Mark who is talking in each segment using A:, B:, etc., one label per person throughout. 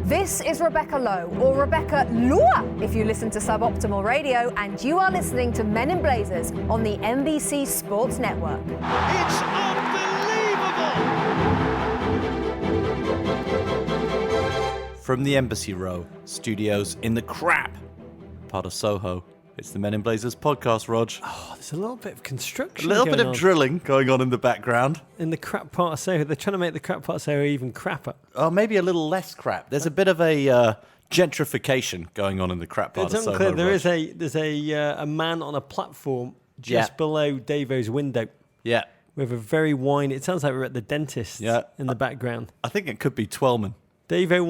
A: This is Rebecca Lowe, or Rebecca Lua, if you listen to Suboptimal Radio, and you are listening to Men in Blazers on the NBC Sports Network.
B: It's unbelievable!
C: From the Embassy Row studios in the crap part of Soho, it's the Men in Blazers podcast, Rog.
D: Oh, there's a little bit of construction.
C: A little bit of
D: on.
C: drilling going on in the background.
D: In the crap part of Soho. They're trying to make the crap part of Soho even crapper.
C: Oh, maybe a little less crap. There's a bit of a gentrification going on in the crap part of Soho.
D: It's unclear. There's
C: Rog.
D: a man on a platform just below Davo's window.
C: Yeah.
D: With a very whiny. It sounds like we're at the dentist in the background.
C: I think it could be Twelman.
D: Davo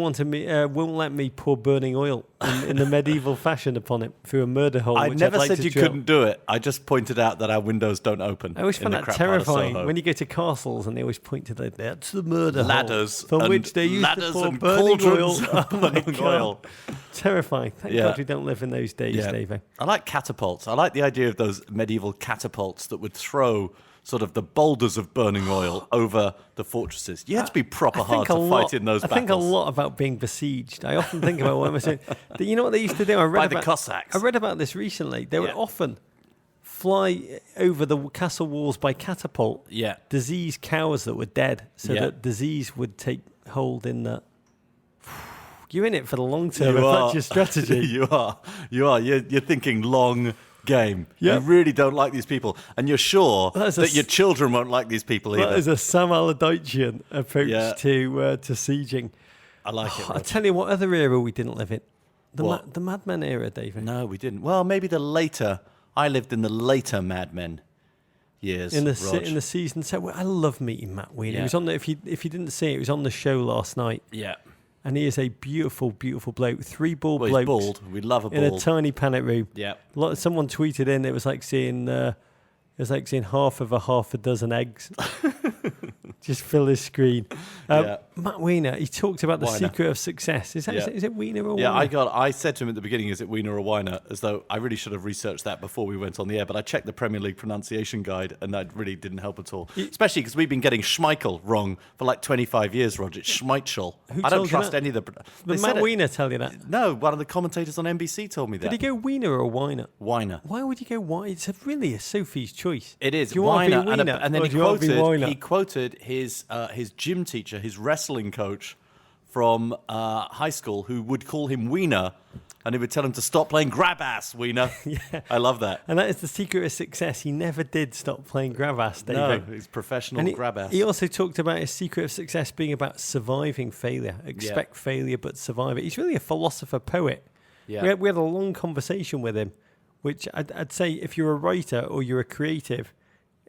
D: won't let me pour burning oil in the medieval fashion upon it through a murder hole.
C: I never
D: like
C: said you couldn't do it. I just pointed out that our windows don't open.
D: I always find that terrifying when you go to castles and they always point to that's the murder
C: ladders
D: hole from which they used to pour burning oil. Oh my God. Terrifying. Thank God we don't live in those days, Davo.
C: I like catapults. I like the idea of those medieval catapults that would throw sort of the boulders of burning oil over the fortresses. You had to be proper hard to fight in those battles.
D: I think a lot about being besieged. I often think about what I'm saying. You know what they used to do?
C: By the Cossacks.
D: I read about this recently. They would often fly over the castle walls by catapult.
C: Yeah.
D: Diseased cows that were dead, so that disease would take hold in the... You're in it for the long term. That's your strategy.
C: You are. You're thinking long game.
D: Yep.
C: You really don't like these people, and you're sure that your children won't like these people either.
D: That is a Sam Allardycean approach to sieging.
C: I like it.
D: I'll tell you what other era we didn't live in. The Mad Men era, David.
C: No, we didn't. Well, maybe I lived in the later Mad Men years.
D: In the season. So I love meeting Matt Weiner. He was on if you didn't see it, he was on the show last night.
C: Yeah.
D: And he is a beautiful, beautiful bloke. Three bald blokes.
C: He's bald. We love a bald.
D: In a tiny panic room.
C: Yeah.
D: Someone tweeted in, it was like seeing half a dozen eggs. Just fill his screen. Matt Weiner, he talked about the secret of success. Is it Weiner or Weiner?
C: Yeah, I said to him at the beginning, is it Weiner or Weiner? As though I really should have researched that before we went on the air. But I checked the Premier League pronunciation guide, and that really didn't help at all. Especially because we've been getting Schmeichel wrong for like 25 years, Roger. It's Schmeichel. I don't trust any of the...
D: Did Matt Weiner tell you that?
C: No, one of the commentators on NBC told me that.
D: Did he go Weiner or Weiner?
C: Weiner.
D: Why would you go Weiner? It's really a Sophie's choice.
C: It is.
D: Do you
C: Weiner.
D: Want to be Weiner,
C: and then he quoted his gym teacher, his wrestling coach from high school, who would call him Wiener, and he would tell him to stop playing grab ass, Wiener.
D: Yeah.
C: I love that.
D: And that is the secret of success. He never did stop playing grab ass, David.
C: No, he's professional grab ass.
D: He also talked about his secret of success being about surviving failure. Expect failure, but survive it. He's really a philosopher poet.
C: Yeah.
D: We had a long conversation with him, which I'd say if you're a writer or you're a creative,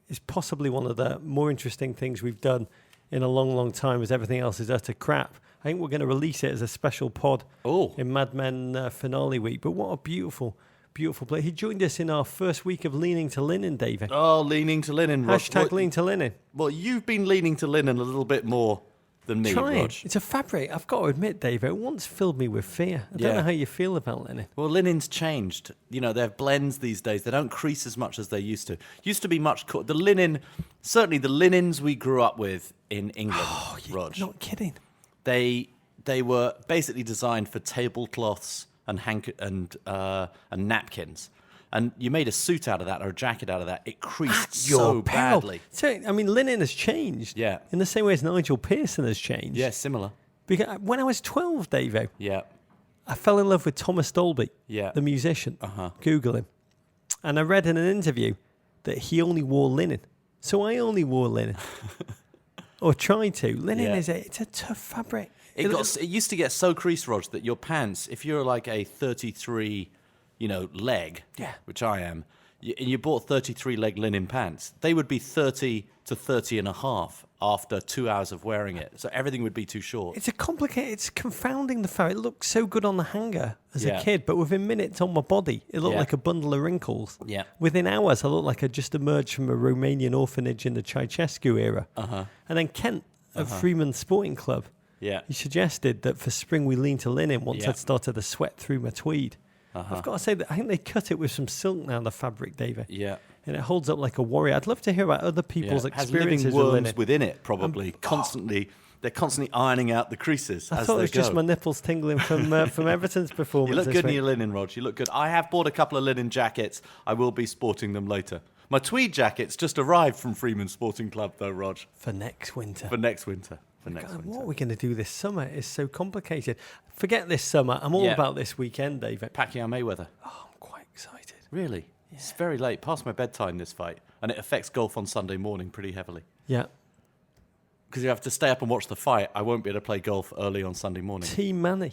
D: is possibly one of the more interesting things we've done in a long, long time, as everything else is utter crap. I think we're going to release it as a special pod in Mad Men finale week. But what a beautiful, beautiful play. He joined us in our first week of Leaning to Linen, David.
C: Oh, Leaning to Linen.
D: Hashtag Lean to Linen.
C: Well, you've been leaning to linen a little bit more than me, Rog.
D: It's a fabric. I've got to admit, Dave, it once filled me with fear. I don't know how you feel about linen.
C: Well, linen's changed. You know, they have blends these days. They don't crease as much as they used to. Used to be much... The linen... Certainly the linens we grew up with in England, Rog.
D: Not kidding.
C: They were basically designed for tablecloths and napkins. And you made a suit out of that or a jacket out of that. It creased so badly.
D: So, I mean, linen has changed.
C: Yeah.
D: In the same way as Nigel Pearson has changed.
C: Yeah, similar.
D: Because when I was 12, Davo,
C: yeah,
D: I fell in love with Thomas Dolby, the musician. Google him. And I read in an interview that he only wore linen. So I only wore linen. Or tried to. Linen it's a tough fabric.
C: It used to get so creased, Rog, that your pants, if you're like a 33... leg, which I am, and you bought 33 leg linen pants, they would be 30 to 30 and a half after 2 hours of wearing it. So everything would be too short.
D: It's confounding the fact. It looked so good on the hanger as a kid, but within minutes on my body, it looked like a bundle of wrinkles.
C: Yeah.
D: Within hours, I looked like I just emerged from a Romanian orphanage in the Ceausescu era. And then Kent at Freeman Sporting Club, he suggested that for spring we lean to linen once I'd started to sweat through my tweed. I've got to say that I think they cut it with some silk now, the fabric, David.
C: Yeah.
D: And it holds up like a warrior. I'd love to hear about other people's experiences
C: with linen. It has living worms
D: linen.
C: within it, probably, constantly They're constantly ironing out the creases
D: I
C: as
D: thought it
C: they
D: was
C: go.
D: just my nipples tingling from Everton's performance.
C: You look
D: this
C: good in
D: week.
C: your linen, Rog. You look good. I have bought a couple of linen jackets. I will be sporting them later. My tweed jackets just arrived from Freeman Sporting Club, though, Rog.
D: For next winter.
C: For next winter.
D: God, what are we going to do this summer is so complicated. Forget this summer. I'm all about this weekend, David.
C: Pacquiao Mayweather.
D: Oh, I'm quite excited.
C: Really? Yeah. It's very late. Past my bedtime, this fight. And it affects golf on Sunday morning pretty heavily.
D: Yeah.
C: Because you have to stay up and watch the fight. I won't be able to play golf early on Sunday morning.
D: Team Manny.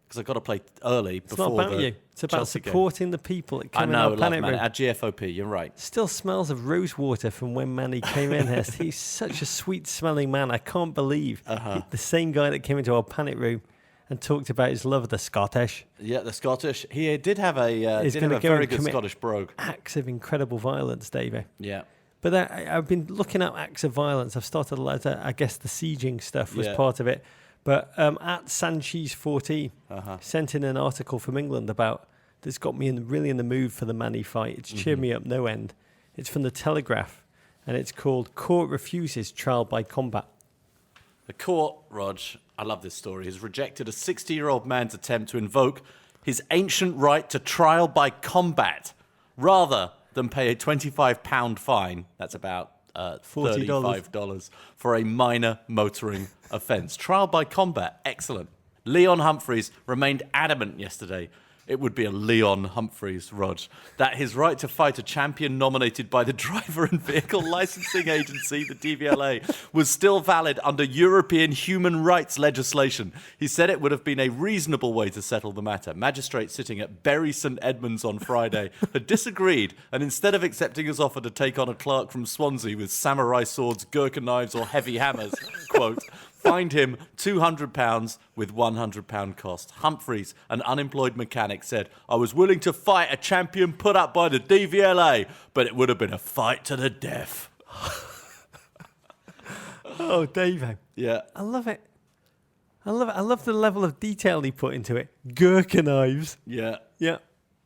C: Because I've got to play early
D: It's
C: before
D: not about
C: the
D: you. It's about
C: Chelsea
D: supporting the people that
C: game.
D: come
C: I know,
D: in our panic room.
C: at GFOP, you're right.
D: Still smells of rose water from when Manny came in here. He's such a sweet-smelling man. I can't believe the same guy that came into our panic room and talked about his love of the Scottish.
C: Yeah, the Scottish. He did have a,
D: He's
C: did have
D: gonna
C: a
D: go
C: very
D: and
C: good
D: commit
C: Scottish brogue.
D: Acts of incredible violence, Davey.
C: Yeah.
D: But I've been looking at acts of violence. I've started, I guess the sieging stuff was
C: Yeah.
D: part of it. But at Sanchez14 sent in an article from England about that's got me really in the mood for the Manny fight. It's cheered me up no end. It's from the Telegraph, and it's called "Court Refuses Trial by Combat."
C: The court, Rog, I love this story, has rejected a 60-year-old man's attempt to invoke his ancient right to trial by combat rather than pay a £25 fine. That's about
D: $40.
C: $35 for a minor motoring offence. Trial by combat, excellent. Leon Humphreys remained adamant yesterday. It would be a Leon Humphreys, Rog, that his right to fight a champion nominated by the Driver and Vehicle Licensing Agency, the DVLA, was still valid under European human rights legislation. He said it would have been a reasonable way to settle the matter. Magistrates sitting at Bury St Edmunds on Friday had disagreed, and instead of accepting his offer to take on a clerk from Swansea with samurai swords, Gurkha knives, or heavy hammers, quote, fined him £200 with £100 cost. Humphreys, an unemployed mechanic, said, I was willing to fight a champion put up by the DVLA, but it would have been a fight to the death.
D: Oh, Davo.
C: Yeah.
D: I love it. I love the level of detail he put into it. Gurkha knives.
C: Yeah.
D: Yeah.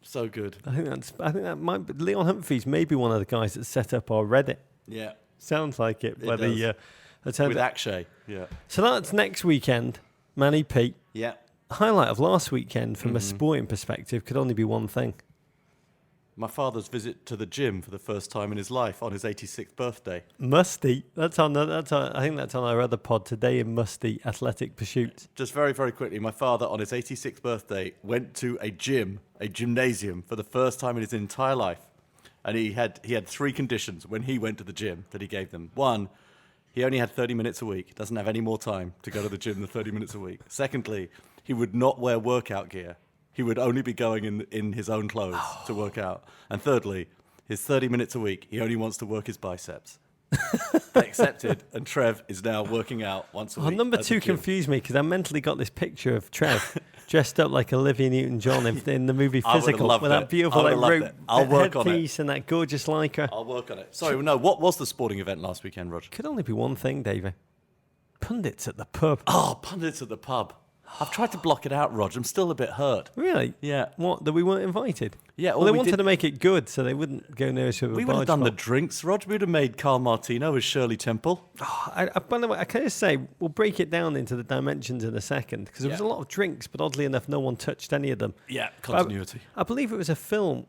C: So good.
D: I think that might be, Leon Humphreys may be one of the guys that set up our Reddit.
C: Yeah.
D: Sounds like it. But
C: does. With Akshay. Yeah.
D: So that's next weekend. Manny Pete.
C: Yeah.
D: Highlight of last weekend from a sporting perspective could only be one thing.
C: My father's visit to the gym for the first time in his life on his 86th birthday.
D: Musty. I think that's on our other pod today in Musty Athletic Pursuits.
C: Just very, very quickly, my father on his 86th birthday went to a gymnasium for the first time in his entire life. And he had 3 conditions when he went to the gym that he gave them. 1, he only had 30 minutes a week, doesn't have any more time to go to the gym than 30 minutes a week. Secondly, he would not wear workout gear. He would only be going in his own clothes to work out. And thirdly, his 30 minutes a week, he only wants to work his biceps. They accepted, and Trev is now working out once a week.
D: Number 2 confused me because I mentally got this picture of Trev dressed up like Olivia Newton-John in the movie Physical with that beautiful rope headpiece and that gorgeous lycra.
C: I'll work on it. Sorry, no, what was the sporting event last weekend, Roger?
D: Could only be one thing, David. Pundits at the pub.
C: Oh, pundits at the pub. I've tried to block it out, Rog. I'm still a bit hurt.
D: Really?
C: Yeah.
D: What? That we weren't invited?
C: Yeah.
D: Well, they wanted to make it good, so they wouldn't go near us with a
C: We would have done the drinks, Rog. We would have made Carl Martino as Shirley Temple.
D: By the way, I can just say, we'll break it down into the dimensions in a second, because there was a lot of drinks, but oddly enough, no one touched any of them.
C: Yeah, continuity.
D: I believe it was a film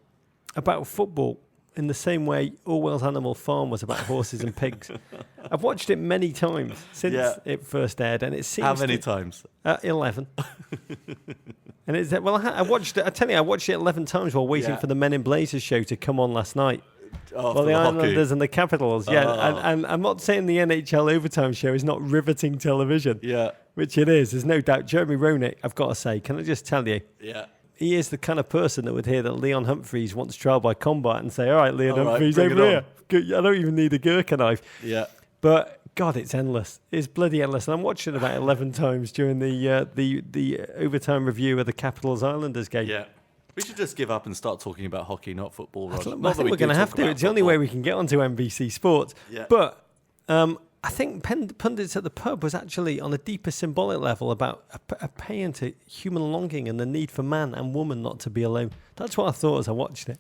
D: about football in the same way Orwell's Animal Farm was about horses and pigs. I've watched it many times since it first aired, and it seems
C: How many times?
D: 11. And it's I watched it. I tell you, I watched it 11 times while waiting for the Men in Blazers show to come on last night.
C: Oh,
D: well, the Islanders
C: hockey.
D: and the Capitals, and I'm not saying the NHL overtime show is not riveting television, which it is. There's no doubt. Jeremy Roenick, I've got to say, can I just tell you, he is the kind of person that would hear that Leon Humphreys wants trial by combat and say, all right, Leon Humphreys, over here. I don't even need a Gurkha knife.
C: Yeah.
D: But, God, it's endless. It's bloody endless. And I'm watching it about 11 times during the overtime review of the Capitals Islanders game.
C: Yeah. We should just give up and start talking about hockey, not football.
D: I think we're going to have to. It's the only way we can get onto NBC Sports.
C: Yeah.
D: But I think Pundits at the Pub was actually on a deeper symbolic level about a paean to human longing and the need for man and woman not to be alone. That's what I thought as I watched it.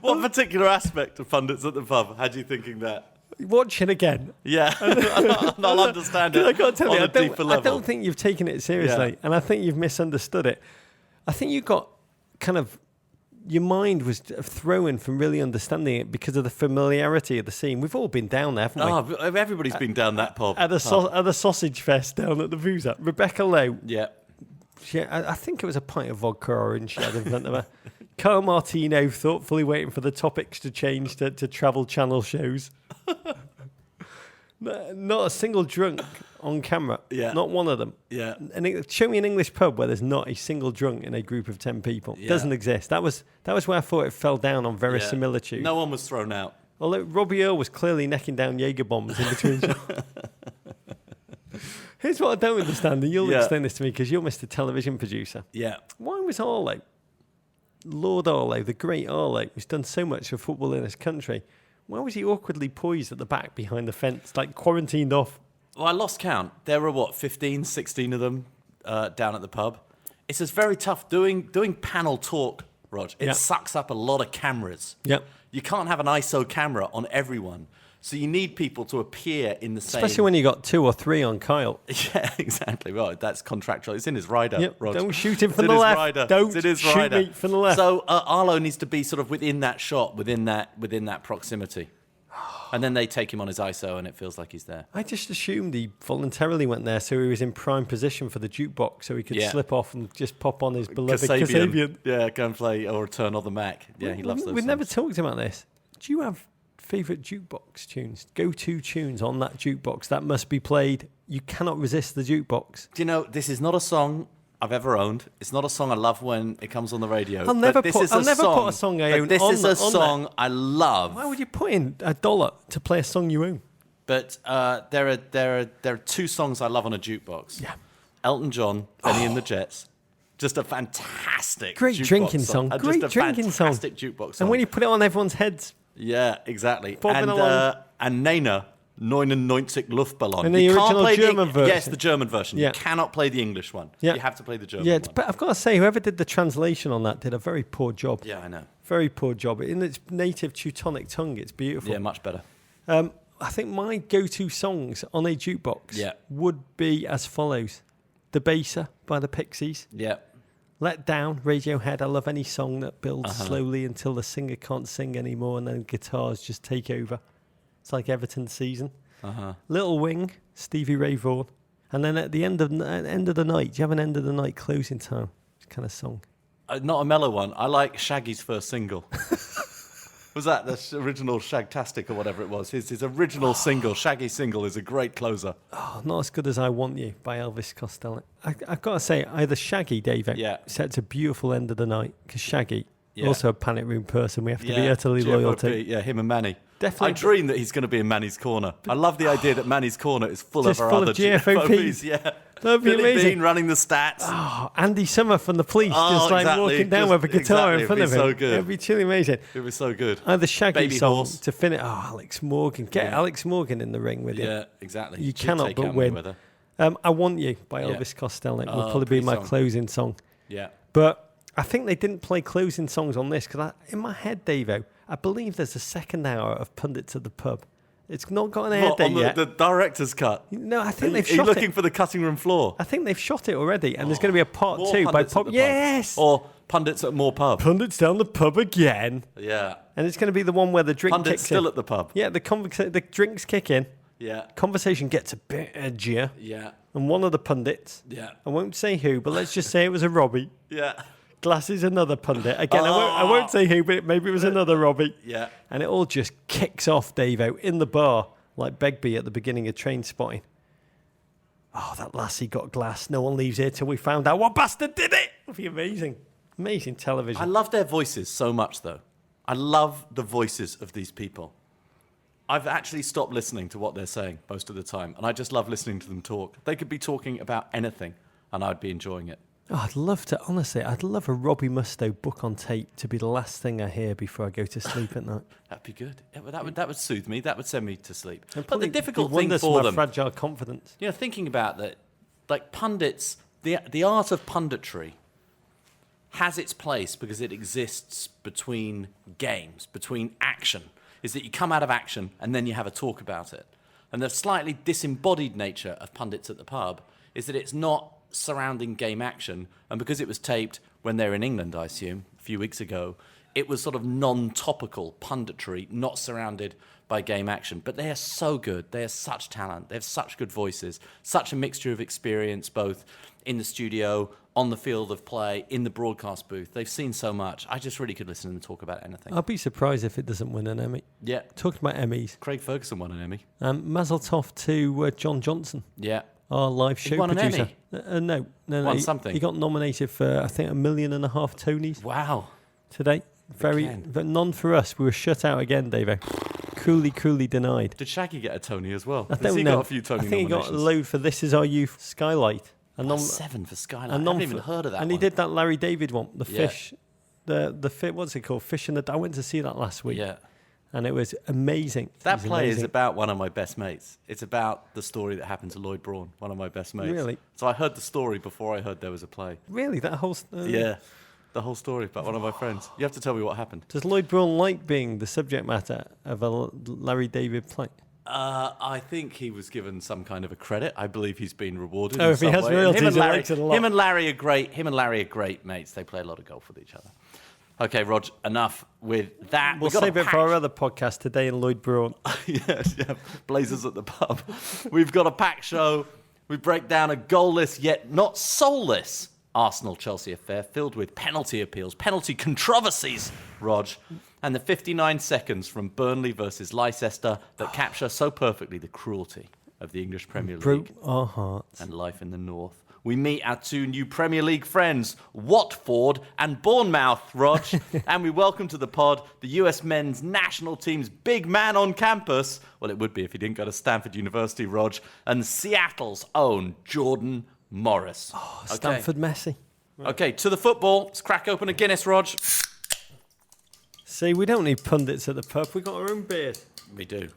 C: What particular aspect of Pundits at the Pub had you thinking that?
D: Watch it again.
C: Yeah, and I'll understand it.
D: I got to tell you,
C: on a deeper level.
D: I don't think you've taken it seriously, and I think you've misunderstood it. I think you got kind of your mind was thrown from really understanding it because of the familiarity of the scene. We've all been down there, haven't we?
C: Oh, everybody's been down that pub.
D: At the sausage fest down at the Boozer. Rebecca Lowe.
C: Yeah.
D: I think it was a pint of vodka orange she had in front of her. Carl Martino thoughtfully waiting for the topics to change to Travel Channel shows. Not a single drunk on camera.
C: Yeah.
D: Not one of them.
C: Yeah.
D: And show me an English pub where there's not a single drunk in a group of 10 people.
C: Yeah.
D: Doesn't exist. That was where I thought it fell down on verisimilitude.
C: No one was thrown out.
D: Although Robbie Earl was clearly necking down Jaeger bombs in between shots. Here's what I don't understand, and you'll explain this to me because you're Mr. Television Producer.
C: Yeah.
D: Why was Arlo, Lord Arlo, the great Arlo, who's done so much for football in this country, why was he awkwardly poised at the back behind the fence, like quarantined off?
C: Well, I lost count. There were, 15, 16 of them down at the pub. It's just very tough doing panel talk, Rog. It sucks up a lot of cameras.
D: Yep.
C: You can't have an ISO camera on everyone. So you need people to appear in the same...
D: Especially when you got 2 or 3 on Kyle.
C: Yeah, exactly. Well, that's contractual. It's in his rider,
D: Yep.
C: Rog.
D: Don't shoot him from
C: It's
D: the
C: in his
D: left.
C: rider.
D: Don't
C: It's in his
D: shoot
C: rider.
D: me from the left.
C: So Arlo needs to be sort of within that shot, within that proximity. And then they take him on his ISO and it feels like he's there.
D: I just assumed he voluntarily went there so he was in prime position for the jukebox so he could slip off and just pop on his beloved Kasabian.
C: Yeah, go and play or Turn on the Mac. Yeah, he loves those
D: We've
C: songs.
D: never talked about this. Do you have favourite jukebox tunes? Go-to tunes on that jukebox that must be played. You cannot resist the jukebox.
C: Do you know, this is not a song I've ever owned. It's not a song I love when it comes on the radio.
D: I'll never
C: But
D: put
C: this
D: a
C: is a
D: song I own
C: This
D: on
C: is
D: the-
C: a
D: on
C: song I love.
D: Why would you put in $1 to play a song you own?
C: But there are 2 songs I love on a jukebox.
D: Yeah.
C: Elton John, Benny and the Jets. Just a fantastic
D: Great
C: jukebox
D: drinking song.
C: And
D: Great
C: just a
D: drinking song.
C: fantastic jukebox song.
D: And when you put it on everyone's heads.
C: Yeah, exactly.
D: Bobbing along.
C: And Nena, 99 Luftballon.
D: And the
C: You can't
D: original
C: play
D: German version.
C: Yes, the German version.
D: Yeah.
C: You cannot play the English one.
D: Yeah.
C: You have to play the German
D: Yeah,
C: one.
D: but I've got to say, whoever did the translation on that did a very poor job.
C: Yeah, I know.
D: Very poor job. In its native Teutonic tongue, it's beautiful.
C: Yeah, much better.
D: I think my go-to songs on a jukebox would be as follows. The Baser by the Pixies.
C: Yeah.
D: Let Down, Radiohead. I love any song that builds slowly until the singer can't sing anymore and then guitars just take over. It's like Everton's season. Little Wing, Stevie Ray Vaughan. And then at the end of the night, do you have an end of the night closing time kind of song?
C: Not a mellow one. I like Shaggy's first single. Was that the original Shagtastic or whatever it was? His original single, Shaggy's single, is a great closer.
D: Oh, Not As Good As I Want You by Elvis Costello. I've got to say, either Shaggy, David, sets a beautiful end of the night, because Shaggy, also a panic room person, we have to be utterly loyal to.
C: Yeah, him and Manny.
D: Definitely.
C: I dream that he's going to be in Manny's corner. I love the idea that Manny's corner is full of
D: Just
C: our
D: full
C: other
D: of GFOPs.
C: Yeah.
D: That'd be
C: Billy
D: amazing.
C: Bean running the stats.
D: Oh, Andy Summer from The Police, just like
C: exactly.
D: walking down with a guitar in front of him.
C: It'd be so good.
D: It'd be truly amazing.
C: It was so good.
D: Either Shaggy
C: Baby
D: song
C: Horse.
D: to finish. Oh, Alex Morgan. Get Alex Morgan in the ring with you.
C: Yeah, exactly.
D: You
C: Should
D: cannot
C: take
D: but
C: out
D: win.
C: Mayweather.
D: I Want You by Elvis Costello will probably be
C: pretty
D: my
C: song.
D: closing song.
C: Yeah.
D: But I think they didn't play closing songs on this because in my head, Davo, I believe there's a second hour of Pundits at the Pub. It's not got an air
C: What,
D: date
C: on
D: yet.
C: the director's cut?
D: No, I think
C: Are
D: they've
C: you
D: shot
C: looking
D: it.
C: for the cutting room floor?
D: I think they've shot it already, and there's going to be a part
C: More
D: 2 by
C: Pundits at
D: Pub.
C: the Pub.
D: Yes,
C: Or Pundits at More Pub.
D: Pundits down the pub again,
C: Yeah.
D: and it's going to be the one where the drink
C: Pundits
D: kicks
C: still
D: in.
C: at the pub.
D: Yeah, the drinks kick in.
C: Yeah.
D: Conversation gets a bit edgier,
C: Yeah.
D: and one of the pundits,
C: Yeah.
D: I won't say who, but let's just say it was a Robbie.
C: Yeah.
D: Glasses another pundit. Again, I won't say who, but maybe it was another Robbie.
C: Yeah.
D: And it all just kicks off, Davo, in the bar, like Begbie at the beginning of Train Spotting. Oh, that lassie got glass. No one leaves here till we found out what bastard did it. It'll be amazing. Amazing television.
C: I love their voices so much, though. I love the voices of these people. I've actually stopped listening to what they're saying most of the time, and I just love listening to them talk. They could be talking about anything, and I'd be enjoying it.
D: Oh, I'd love to, honestly, I'd love a Robbie Mustoe book on tape to be the last thing I hear before I go to sleep at night.
C: That'd be good. Yeah, well, that would soothe me. That would send me to sleep.
D: And
C: But the
D: probably
C: difficult
D: do
C: thing
D: wonders
C: for
D: my
C: them,
D: fragile confidence.
C: you know, thinking about that, like pundits, the art of punditry has its place because it exists between games, between action. is that you come out of action and then you have a talk about it. And the slightly disembodied nature of pundits at the pub is that it's not surrounding game action. And because it was taped when they were in England, I assume, a few weeks ago, it was sort of non-topical punditry, not surrounded by game action. But they are so good. They are such talent. They have such good voices, such a mixture of experience, both in the studio, on the field of play, in the broadcast booth. They've seen so much. I just really could listen to them talk about anything.
D: I'll be surprised if it doesn't win an Emmy.
C: Yeah.
D: Talking about Emmys.
C: Craig Ferguson won an Emmy.
D: Mazel tov to John Johnson.
C: Yeah.
D: Our live show
C: won an
D: producer.
C: Emmy?
D: No.
C: Won something.
D: He got nominated for, I think, 1.5 million Tonys.
C: Wow.
D: Today. But none for us. We were shut out again, Davo. Cruelly denied.
C: Did Shaggy get a Tony as well?
D: I don't
C: he
D: know.
C: got a few Tony
D: I think
C: nominations?
D: he got a load for This Is Our Youth Skylight.
C: 7 for Skylight. I haven't even heard of that
D: And
C: one.
D: he did that Larry David one, the fish. The fit, what's it called? Fish in the... I went to see that last week.
C: Yeah.
D: And it was amazing.
C: That play is about one of my best mates. It's about the story that happened to Lloyd Braun, one of my best mates.
D: Really?
C: So I heard the story before I heard there was a play.
D: Really? That whole...
C: Yeah. The whole story about one of my friends. You have to tell me what happened.
D: Does Lloyd Braun like being the subject matter of a Larry David play?
C: I think he was given some kind of a credit. I believe he's been rewarded.
D: Oh,
C: in
D: if he
C: some
D: has
C: way.
D: royalties,
C: him and
D: he
C: Larry,
D: likes it a lot.
C: Him and Larry are great mates. They play a lot of golf with each other. Okay, Rog, enough with that.
D: We'll save it for our other podcast today in Lloyd Braun.
C: Yes, yeah. Blazers at the pub. We've got a packed show. We break down a goalless yet not soulless Arsenal-Chelsea affair filled with penalty appeals, penalty controversies, Rog, and the 59 seconds from Burnley versus Leicester that capture so perfectly the cruelty of the English Premier League.
D: Broke our hearts.
C: And life in the North. We meet our two new Premier League friends, Watford and Bournemouth, Rog, and we welcome to the pod the US men's national team's big man on campus. Well, it would be if he didn't go to Stanford University, Rog, and Seattle's own Jordan Morris.
D: Oh, Stanford Messi.
C: Okay, to the football. Let's crack open a Guinness, Rog.
D: See, we don't need pundits at the pub. We've got our own beer.
C: We do.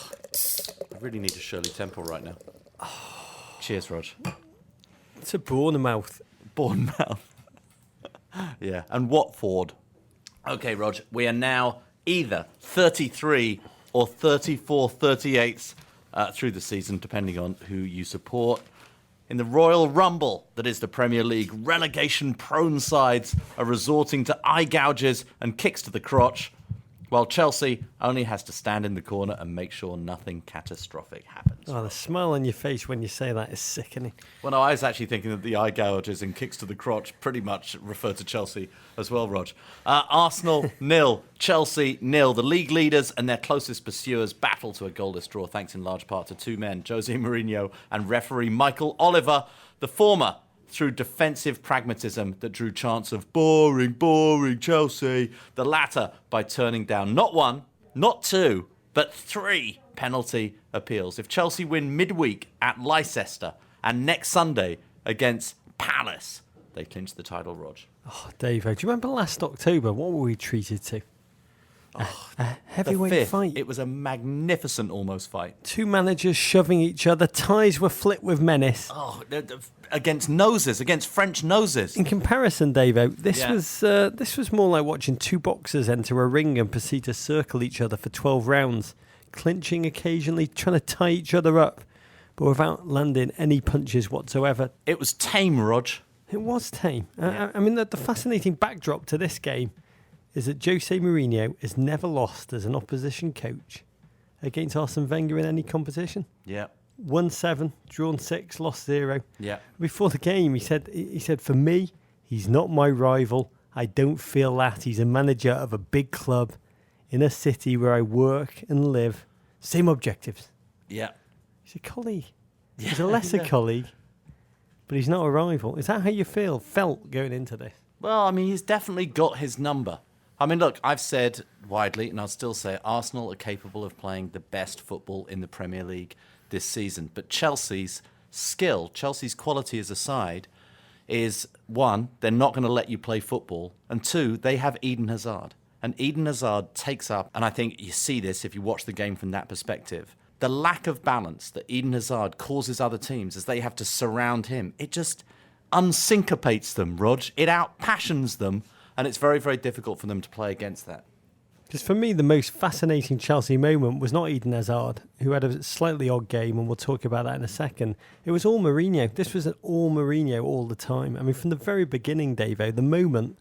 C: I really need a Shirley Temple right now. Cheers, Rog.
D: It's a Bournemouth.
C: Bournemouth. Yeah, and Watford. Okay, Rog, we are now either 33 or 34/38 through the season, depending on who you support. In the Royal Rumble, that is the Premier League, relegation-prone sides are resorting to eye gouges and kicks to the crotch, while Chelsea only has to stand in the corner and make sure nothing catastrophic happens.
D: Oh, the smile on your face when you say that is sickening.
C: Well, no, I was actually thinking that the eye gouges and kicks to the crotch pretty much refer to Chelsea as well, Rog. Arsenal 0, Chelsea 0. The league leaders and their closest pursuers battle to a goalless draw, thanks in large part to two men, Jose Mourinho and referee Michael Oliver. The former through defensive pragmatism that drew chants of boring Chelsea. The latter by turning down not one, not two, but 3 penalty appeals. If Chelsea win midweek at Leicester and next Sunday against Palace, they clinch the title, Rog.
D: Oh, Dave, do you remember last October? What were we treated to? A heavyweight
C: The 5th,
D: fight.
C: it was a magnificent almost fight.
D: 2 managers shoving each other. Ties were flipped with menace.
C: Oh, against noses, against French noses.
D: In comparison, Davo, this was more like watching 2 boxers enter a ring and proceed to circle each other for 12 rounds, clinching occasionally, trying to tie each other up, but without landing any punches whatsoever.
C: It was tame, Rog.
D: It was tame.
C: Yeah.
D: I mean, the fascinating backdrop to this game is that Jose Mourinho has never lost as an opposition coach against Arsene Wenger in any competition.
C: Yeah.
D: Won 7, drawn 6, lost 0.
C: Yeah.
D: Before the game, he said, for me, he's not my rival. I don't feel that. He's a manager of a big club in a city where I work and live. Same objectives.
C: Yeah.
D: He's a colleague. He's a lesser colleague, but he's not a rival. Is that how you felt going into this?
C: Well, I mean, he's definitely got his number. I mean, look, I've said widely, and I'll still say, Arsenal are capable of playing the best football in the Premier League this season. But Chelsea's skill, Chelsea's quality as a side is, 1, they're not going to let you play football, and 2, they have Eden Hazard. And Eden Hazard takes up, and I think you see this if you watch the game from that perspective, the lack of balance that Eden Hazard causes other teams as they have to surround him. It just unsyncopates them, Rog. It outpassions them, and it's very, very difficult for them to play against that.
D: Because for me, the most fascinating Chelsea moment was not Eden Hazard, who had a slightly odd game, and we'll talk about that in a second. It was all Mourinho. This was an all Mourinho all the time. I mean, from the very beginning, Davo, the moment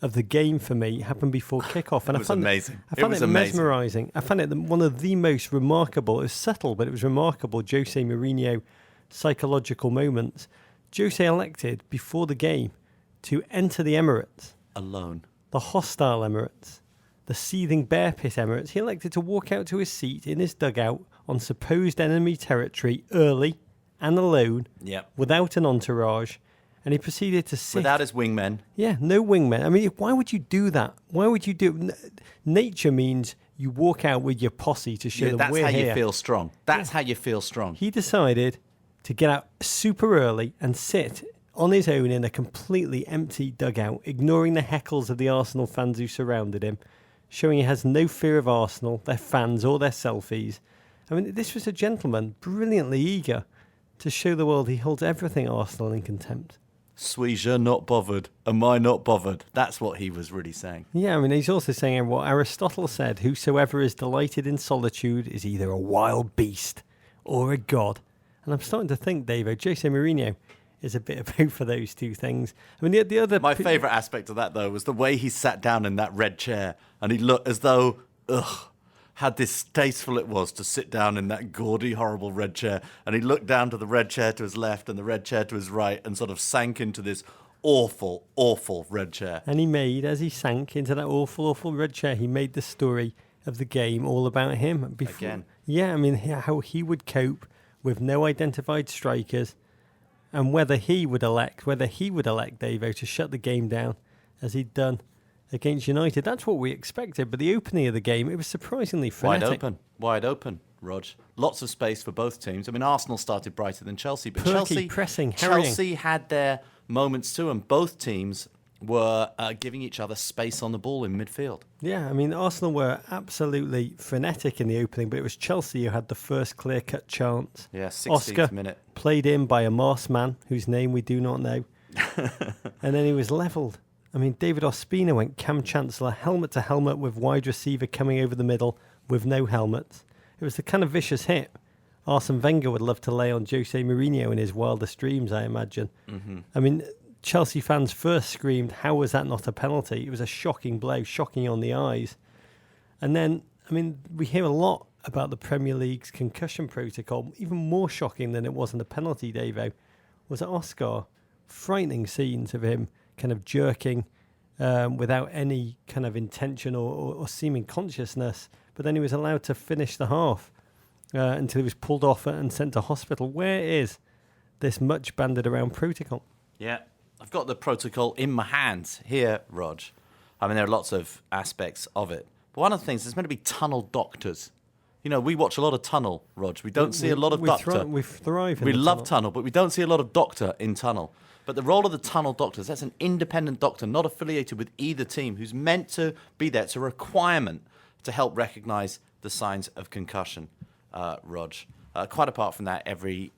D: of the game for me happened before kickoff. And
C: It was amazing.
D: I found
C: It was
D: it
C: amazing.
D: mesmerising. I found it one of the most remarkable, it was subtle, but it was remarkable, Jose Mourinho psychological moments. Jose elected before the game to enter the Emirates,
C: Alone.
D: the hostile Emirates, the seething bear pit Emirates. He elected to walk out to his seat in his dugout on supposed enemy territory early and alone,
C: Yep.
D: without an entourage, and he proceeded to sit.
C: Without his wingmen.
D: Yeah, no wingmen. I mean, why would you do that? Why would you do? Nature means you walk out with your posse to show
C: Yeah,
D: them
C: that's
D: we're
C: how
D: here.
C: you feel strong. That's how you feel strong.
D: He decided to get out super early and sit on his own in a completely empty dugout, ignoring the heckles of the Arsenal fans who surrounded him, showing he has no fear of Arsenal, their fans, or their selfies. I mean, this was a gentleman brilliantly eager to show the world he holds everything Arsenal in contempt.
C: Sweezer not bothered. Am I not bothered? That's what he was really saying.
D: Yeah, I mean, he's also saying what Aristotle said, whosoever is delighted in solitude is either a wild beast or a god. And I'm starting to think, Davo, Jose Mourinho is a bit of both of those two things. I mean, the other...
C: My favourite aspect of that, though, was the way he sat down in that red chair and he looked as though, how distasteful it was to sit down in that gaudy, horrible red chair. And he looked down to the red chair to his left and the red chair to his right and sort of sank into this awful, awful red chair.
D: And he made, as he sank into that awful, awful red chair, he made the story of the game all about him.
C: Again.
D: Yeah, I mean, how he would cope with no identified strikers, and whether he would elect, Davo, to shut the game down as he'd done against United. That's what we expected, but the opening of the game, it was surprisingly frenetic.
C: Wide open, Rog. Lots of space for both teams. I mean, Arsenal started brighter than Chelsea, but
D: Perky, pressing, harrying.
C: Chelsea had their moments too, and both teams were giving each other space on the ball in midfield.
D: Yeah, I mean, Arsenal were absolutely frenetic in the opening, but it was Chelsea who had the first clear-cut chance.
C: Yeah, 16th
D: Oscar
C: minute.
D: played in by a Mars man, whose name we do not know. And then he was levelled. I mean, David Ospina went Cam Chancellor, helmet to helmet with wide receiver coming over the middle with no helmets. It was the kind of vicious hit Arsene Wenger would love to lay on Jose Mourinho in his wildest dreams, I imagine. Mm-hmm. I mean, Chelsea fans first screamed, how was that not a penalty? It was a shocking blow, shocking on the eyes. And then, I mean, we hear a lot about the Premier League's concussion protocol. Even more shocking than it was in the penalty, Davo, was at Oscar. Frightening scenes of him kind of jerking without any kind of intention or seeming consciousness. But then he was allowed to finish the half until he was pulled off and sent to hospital. Where is this much banded around protocol?
C: Yeah, I've got the protocol in my hands here, Rog. I mean, there are lots of aspects of it. But one of the things, there's meant to be tunnel doctors. You know, we watch a lot of tunnel, Rog. We don't see a lot of doctor.
D: We thrive in
C: We
D: the
C: love
D: tunnel.
C: tunnel, but we don't see a lot of doctor in tunnel. But the role of the tunnel doctors, that's an independent doctor, not affiliated with either team, who's meant to be there. It's a requirement to help recognise the signs of concussion, Rog. Quite apart from that, every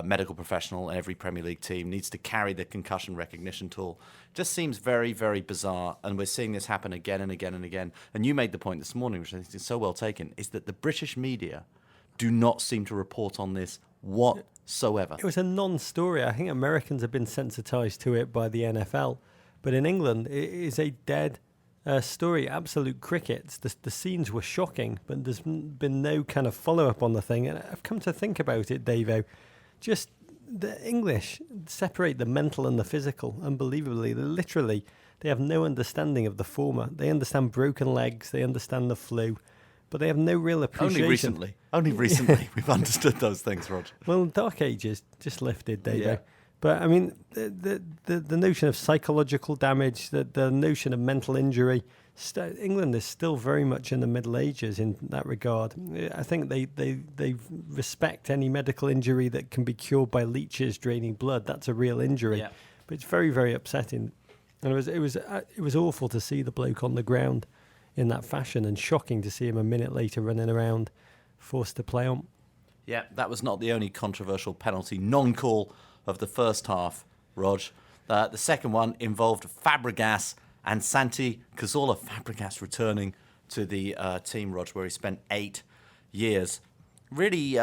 C: medical professional and every Premier League team needs to carry the concussion recognition tool. Just seems very, very bizarre, and we're seeing this happen again and again and again. And you made the point this morning, which I think is so well taken, is that the British media do not seem to report on this whatsoever.
D: It was a non-story. I think Americans have been sensitised to it by the NFL, but in England it is a dead story. Absolute crickets. The scenes were shocking, but there's been no kind of follow-up on the thing. And I've come to think about it, Davo. Just the English separate the mental and the physical. Unbelievably, they have no understanding of the former. They understand broken legs. They understand the flu. But they have no real appreciation.
C: Only recently we've understood those things, Rog.
D: Well, Dark Ages just lifted, Davo.
C: Yeah.
D: But I mean, the notion of psychological damage, the notion of mental injury, England is still very much in the Middle Ages in that regard. I think they respect any medical injury that can be cured by leeches draining blood. That's a real injury.
C: Yeah.
D: But it's very, very upsetting, and it was awful to see the bloke on the ground in that fashion, and shocking to see him a minute later running around, forced to play on.
C: Yeah, that was not the only controversial penalty non-call of the first half, Rog. The second one involved Fabregas and Santi Cazorla, Fabregas returning to the team, Rog, where he spent 8 years. Really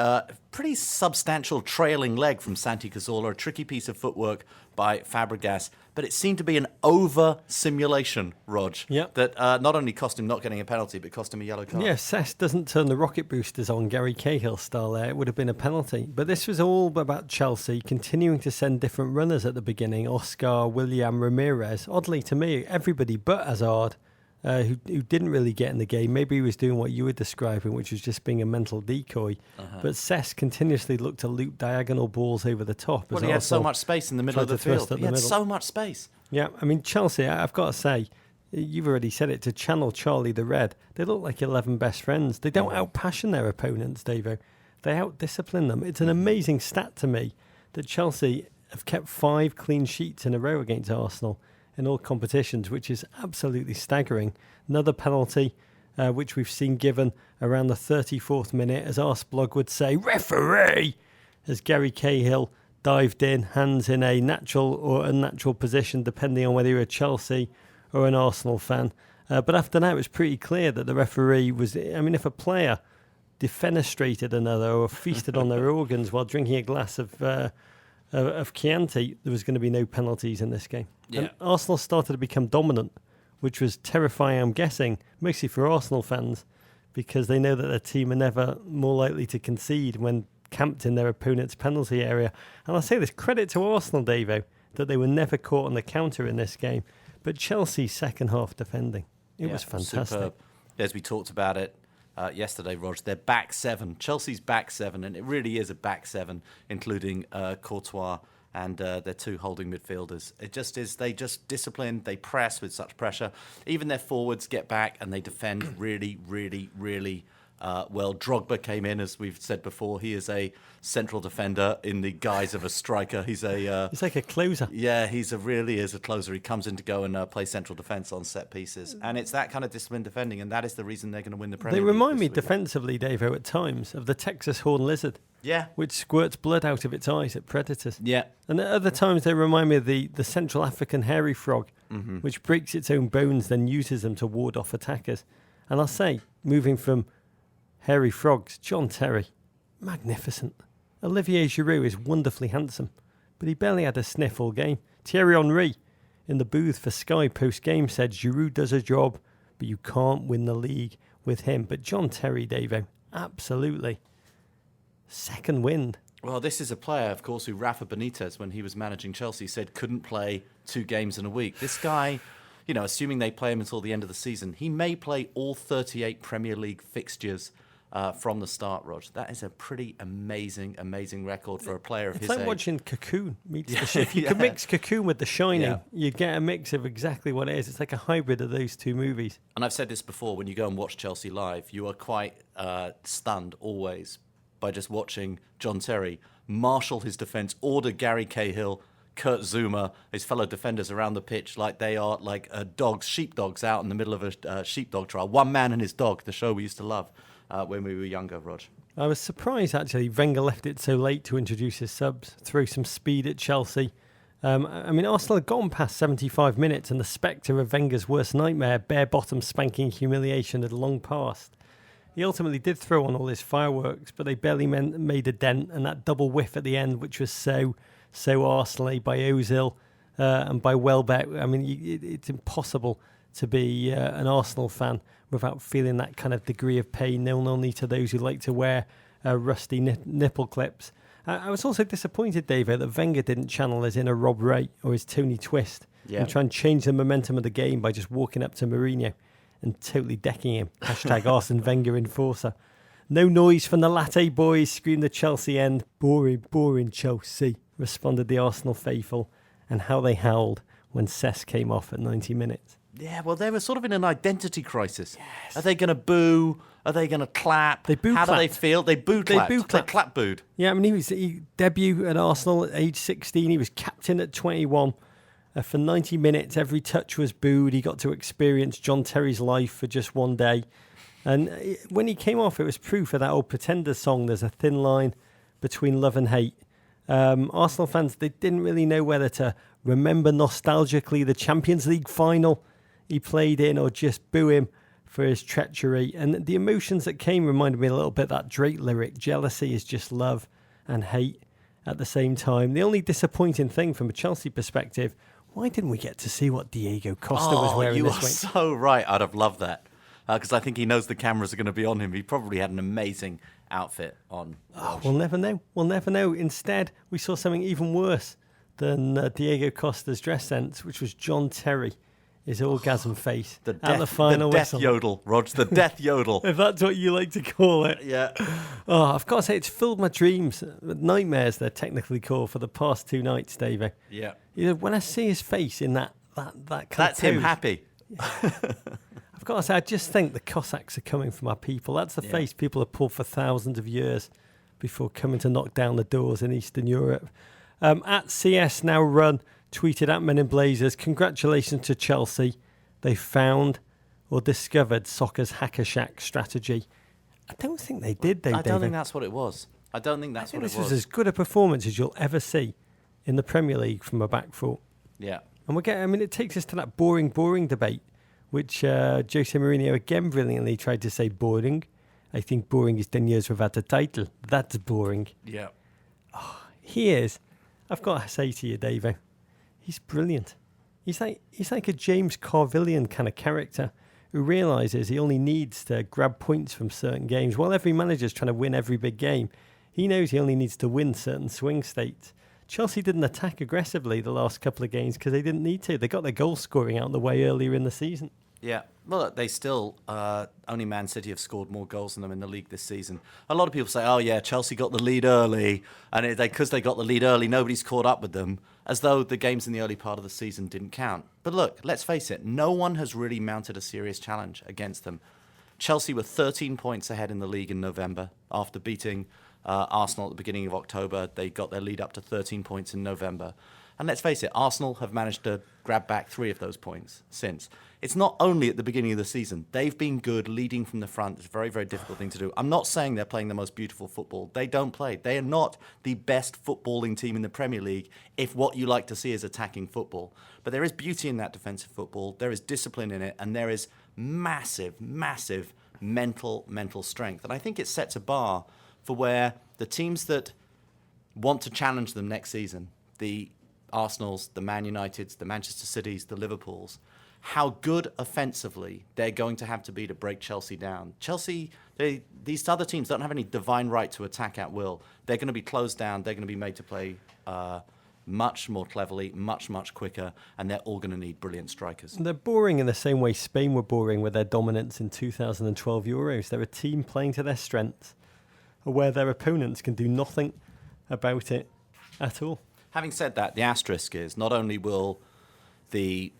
C: pretty substantial trailing leg from Santi Cazorla, a tricky piece of footwork by Fabregas, but it seemed to be an over-simulation, Rog, that not only cost him not getting a penalty, but cost him a yellow card.
D: Yeah, Cess doesn't turn the rocket boosters on Gary Cahill style there. It would have been a penalty. But this was all about Chelsea continuing to send different runners at the beginning. Oscar, William, Ramirez. Oddly to me, everybody but Hazard, who didn't really get in the game. Maybe he was doing what you were describing, which was just being a mental decoy. But Cess continuously looked to loop diagonal balls over the top.
C: Well, he had so much space in the middle of the field. He had so much space.
D: Yeah, I mean, Chelsea, I've got to say, you've already said it, to channel Charlie the Red, they look like 11 best friends. They don't out-passion their opponents, Davo. They out-discipline them. It's an amazing stat to me that Chelsea have kept 5 clean sheets in a row against Arsenal in all competitions, which is absolutely staggering. Another penalty, which we've seen given around the 34th minute, as Arsblog would say, referee, as Gary Cahill dived in, hands in a natural or unnatural position, depending on whether you're a Chelsea or an Arsenal fan. But after that, it was pretty clear that the referee was, I mean, if a player defenestrated another or feasted on their organs while drinking a glass of Chianti, there was going to be no penalties in this game.
C: Yeah.
D: And Arsenal started to become dominant, which was terrifying, I'm guessing, mostly for Arsenal fans, because they know that their team are never more likely to concede when camped in their opponent's penalty area. And I'll say this, credit to Arsenal, Davo, that they were never caught on the counter in this game. But Chelsea's second half defending, it was fantastic.
C: Superb. As we talked about it yesterday, Rog, their back seven, Chelsea's back seven, and it really is a back seven, including Courtois and their 2 holding midfielders. It just is, they just discipline, they press with such pressure. Even their forwards get back and they defend really, really, really well. Drogba came in, as we've said before. He is a central defender in the guise of a striker. He's
D: like a closer.
C: Yeah, really is a closer. He comes in to go and play central defence on set pieces. And it's that kind of disciplined defending, and that is the reason they're going to win the Premier League.
D: They remind me defensively, Davo, at times, of the Texas horned lizard.
C: Yeah.
D: Which squirts blood out of its eyes at predators.
C: Yeah.
D: And at other times they remind me of the Central African hairy frog, which breaks its own bones, then uses them to ward off attackers. And I'll say, moving from hairy frogs, John Terry, magnificent. Olivier Giroud is wonderfully handsome, but he barely had a sniff all game. Thierry Henry, in the booth for Sky post-game, said Giroud does a job, but you can't win the league with him. But John Terry, Davo, absolutely. Second wind.
C: Well, this is a player, of course, who Rafa Benitez, when he was managing Chelsea, said couldn't play 2 games in a week. This guy, you know, assuming they play him until the end of the season, he may play all 38 Premier League fixtures from the start, Rog. That is a pretty amazing record for a player of his age.
D: It's like watching Cocoon meets The Shift. You can mix Cocoon with The Shining. You get a mix of exactly what it is. It's like a hybrid of those 2 movies.
C: And I've said this before, when you go and watch Chelsea live, you are quite stunned always by just watching John Terry marshal his defence, order Gary Cahill, Kurt Zouma, his fellow defenders around the pitch like they are like sheepdogs out in the middle of a sheepdog trial. One Man and His Dog, the show we used to love when we were younger, Rog.
D: I was surprised, actually, Wenger left it so late to introduce his subs, throw some speed at Chelsea. I mean, Arsenal had gone past 75 minutes and the spectre of Wenger's worst nightmare, bare-bottom spanking humiliation, had long passed. He ultimately did throw on all his fireworks, but they barely made a dent, and that double whiff at the end, which was so Arsenal-y by Ozil and by Welbeck. I mean, it's impossible to be an Arsenal fan without feeling that kind of degree of pain, known only to those who like to wear rusty nipple clips. I was also disappointed, David, that Wenger didn't channel his inner Rob Ray or his Tony Twist and try and change the momentum of the game by just walking up to Mourinho and totally decking him. # Arsene Wenger enforcer. No noise from the latte boys, screamed the Chelsea end. Boring Chelsea, responded the Arsenal faithful, and how they howled when Cess came off at 90 minutes.
C: Yeah, well, they were sort of in an identity crisis. Yes. Are they going to boo? Are they going to clap?
D: They boo
C: How
D: clapped.
C: do they feel? They boo-clapped. They clap-booed.
D: Yeah, I mean, he debuted at Arsenal at age 16. He was captain at 21. For 90 minutes, every touch was booed. He got to experience John Terry's life for just one day. And when he came off, it was proof of that old Pretender song, there's a thin line between love and hate. Arsenal fans, they didn't really know whether to remember nostalgically the Champions League final he played in or just boo him for his treachery. And the emotions that came reminded me a little bit of that Drake lyric, jealousy is just love and hate at the same time. The only disappointing thing from a Chelsea perspective, why didn't we get to see what Diego Costa was wearing
C: you
D: this
C: are
D: week?
C: so right. I'd have loved that because I think he knows the cameras are going to be on him. He probably had an amazing outfit on.
D: We'll never know. We'll never know. Instead, we saw something even worse than Diego Costa's dress sense, which was John Terry, his orgasm face
C: The
D: at
C: death,
D: the final
C: the death
D: whistle.
C: yodel, Rog, the death yodel.
D: If that's what you like to call it.
C: Yeah.
D: Oh, I've got to say, it's filled my dreams, nightmares they're technically called, for the past 2 nights, Davey.
C: Yeah.
D: You know, when I see his face in that
C: That's him
D: pose,
C: happy.
D: I've got to say, I just think the Cossacks are coming from our people. That's the face people have pulled for thousands of years before coming to knock down the doors in Eastern Europe. At CS Now Run, tweeted at Men in Blazers, congratulations to Chelsea. They found or discovered soccer's hacker shack strategy. I don't think they did, though,
C: I don't
D: David.
C: think that's what it was. I don't think that's what it
D: This
C: was.
D: was as good a performance as you'll ever see in the Premier League from a back foot.
C: Yeah.
D: And it takes us to that boring debate, which Jose Mourinho again brilliantly tried to say boring. I think boring is 10 years without a title. That's boring.
C: Yeah.
D: He is. I've got to say to you, Davey, he's brilliant. He's like a James Carvillian kind of character who realises he only needs to grab points from certain games. While every manager's trying to win every big game, he knows he only needs to win certain swing states. Chelsea didn't attack aggressively the last couple of games because they didn't need to. They got their goal scoring out of the way earlier in the season.
C: Yeah. Well, look, they still, only Man City have scored more goals than them in the league this season. A lot of people say, oh, yeah, Chelsea got the lead early. And because they got the lead early, nobody's caught up with them, as though the games in the early part of the season didn't count. But look, let's face it, no one has really mounted a serious challenge against them. Chelsea were 13 points ahead in the league in November after beating Arsenal at the beginning of October. They got their lead up to 13 points in November. And let's face it, Arsenal have managed to grab back 3 of those points since. It's not only at the beginning of the season. They've been good leading from the front. It's a very, very difficult thing to do. I'm not saying they're playing the most beautiful football. They don't play. They are not the best footballing team in the Premier League if what you like to see is attacking football. But there is beauty in that defensive football. There is discipline in it. And there is massive, massive mental strength. And I think it sets a bar for where the teams that want to challenge them next season, the Arsenals, the Man Uniteds, the Manchester Cities, the Liverpools, how good offensively they're going to have to be to break Chelsea down. Chelsea, these other teams don't have any divine right to attack at will. They're going to be closed down. They're going to be made to play much more cleverly, much quicker, and they're all going to need brilliant strikers.
D: They're boring in the same way Spain were boring with their dominance in 2012 Euros. They're a team playing to their strengths, where their opponents can do nothing about it at all.
C: Having said that, the asterisk is not only will the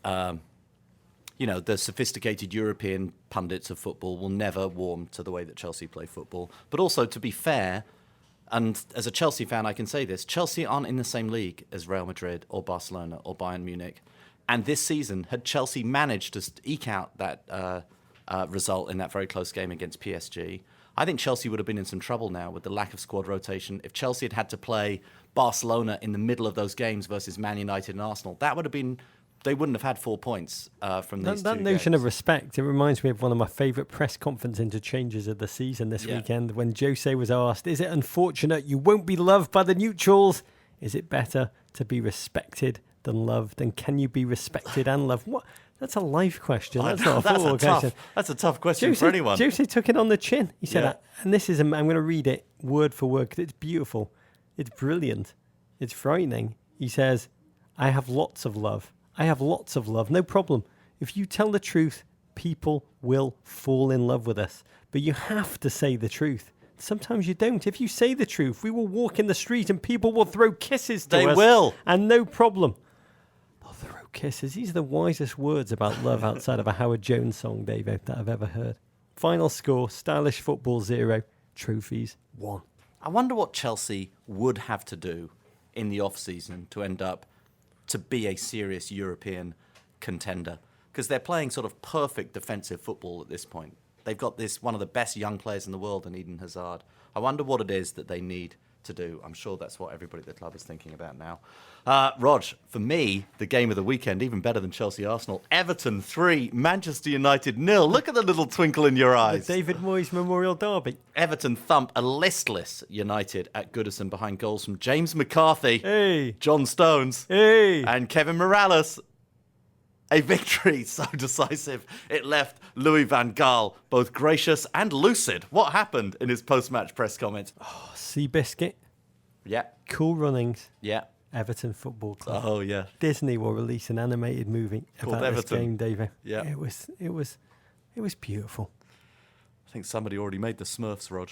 C: the sophisticated European pundits of football will never warm to the way that Chelsea play football, but also, to be fair, and as a Chelsea fan I can say this, Chelsea aren't in the same league as Real Madrid or Barcelona or Bayern Munich. And this season, had Chelsea managed to eke out that result in that very close game against PSG, I think Chelsea would have been in some trouble now with the lack of squad rotation. If Chelsea had had to play Barcelona in the middle of those games versus Man United and Arsenal, that would have been... They wouldn't have had 4 points from these
D: that
C: two
D: notion
C: games.
D: of respect, it reminds me of one of my favourite press conference interchanges of the season this weekend when Jose was asked, is it unfortunate you won't be loved by the neutrals? Is it better to be respected than loved? And can you be respected and loved? What? That's a life question. That's not a football question.
C: That's a tough question for anyone.
D: Jose took it on the chin. He said, and this is, I'm going to read it word for word because it's beautiful. It's brilliant. It's frightening. He says, I have lots of love. I have lots of love. No problem. If you tell the truth, people will fall in love with us. But you have to say the truth. Sometimes you don't. If you say the truth, we will walk in the street and people will throw kisses to us.
C: They will.
D: And no problem. They'll throw kisses. These are the wisest words about love outside of a Howard Jones song, David, that I've ever heard. Final score, stylish football 0, trophies 1.
C: I wonder what Chelsea would have to do in the off-season to end up to be a serious European contender, because they're playing sort of perfect defensive football at this point. They've got this one of the best young players in the world in Eden Hazard. I wonder what it is that they need to do. I'm sure that's what everybody at the club is thinking about now. Rog, for me, the game of the weekend, even better than Chelsea-Arsenal. Everton 3, Manchester United 0. Look at the little twinkle in your eyes.
D: The David Moyes Memorial Derby.
C: Everton thump a listless United at Goodison behind goals from James McCarthy,
D: Hey.
C: John Stones,
D: Hey.
C: and Kevin Morales. A victory so decisive, it left Louis van Gaal both gracious and lucid. What happened in his post-match press comments?
D: Seabiscuit.
C: Yeah,
D: Cool Runnings.
C: yeah.
D: Everton Football Club.
C: Oh, yeah.
D: Disney will release an animated movie
C: Called
D: about
C: Everton.
D: this game, David.
C: Yeah.
D: It was beautiful.
C: I think somebody already made the Smurfs, Rog.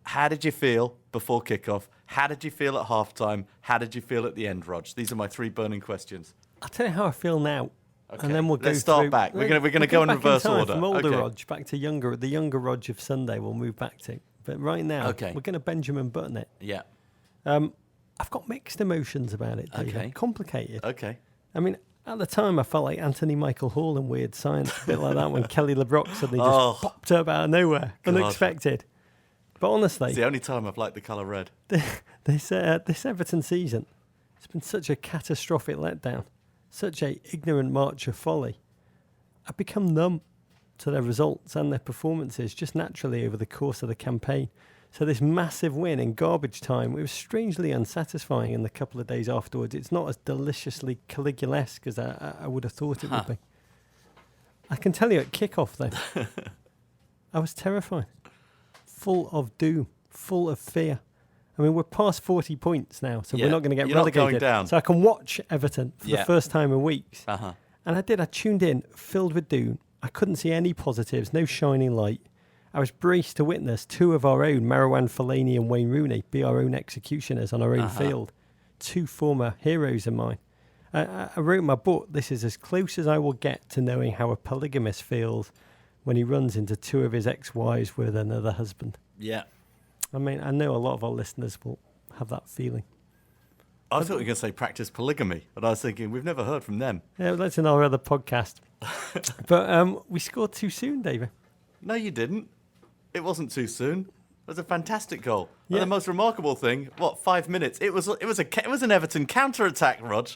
C: How did you feel before kickoff? How did you feel at halftime? How did you feel at the end, Rog? These are my 3 burning questions.
D: I'll tell you how I feel now.
C: Okay,
D: And then we'll go
C: let's start
D: through-
C: back. We're gonna
D: we'll
C: go in
D: back
C: reverse
D: time
C: order.
D: From older
C: Okay.
D: Rog back to the younger Rog of Sunday we'll move back to. But right now,
C: Okay.
D: we're going to Benjamin Button it.
C: Yeah.
D: I've got mixed emotions about it, David.
C: Okay.
D: Complicated.
C: Okay.
D: I mean, at the time, I felt like Anthony Michael Hall in Weird Science, a bit like that when Kelly LeBrock suddenly just popped up out of nowhere,
C: God.
D: unexpected. But honestly,
C: It's the only time I've liked the colour red.
D: this Everton season, it's been such a catastrophic letdown, such a ignorant march of folly. I've become numb to their results and their performances just naturally over the course of the campaign. So this massive win in garbage time, it was strangely unsatisfying in the couple of days afterwards. It's not as deliciously Caligulesque as I would have thought it would be. I can tell you at kickoff though, I was terrified, full of doom, full of fear. I mean, we're past 40 points now, so
C: Yeah,
D: we're not going to get
C: you're not
D: relegated.
C: going down.
D: So I can watch Everton for the first time in weeks.
C: Uh-huh.
D: And I did. I tuned in, filled with doom. I couldn't see any positives, no shining light. I was braced to witness 2 of our own, Marouane Fellaini and Wayne Rooney, be our own executioners on our own field. 2 former heroes of mine. I wrote in my book, this is as close as I will get to knowing how a polygamist feels when he runs into 2 of his ex-wives with another husband.
C: Yeah.
D: I mean, I know a lot of our listeners will have that feeling.
C: I thought you were going to say practice polygamy, but I was thinking we've never heard from them.
D: Yeah, well, that's in our other podcast. But we scored too soon, David.
C: No, you didn't. It wasn't too soon. It was a fantastic goal.
D: Yeah.
C: And the most remarkable thing, 5 minutes? It was an Everton counter-attack, Rog.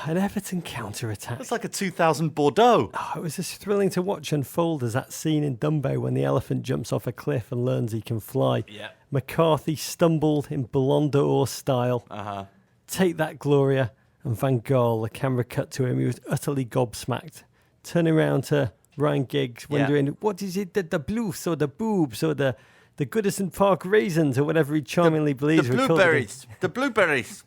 D: An Everton counter-attack.
C: It's like a 2000 Bordeaux.
D: Oh, it was just thrilling to watch unfold as that scene in Dumbo when the elephant jumps off a cliff and learns he can fly.
C: Yeah.
D: McCarthy stumbled in Ballon d'Or style.
C: Uh-huh.
D: Take that, Gloria. And Van Gaal, the camera cut to him. He was utterly gobsmacked. Turning around to Ryan Giggs, wondering, what is it, the blues or the boobs or the Goodison Park raisins or whatever he charmingly believes
C: The
D: were called.
C: blueberries. The blueberries.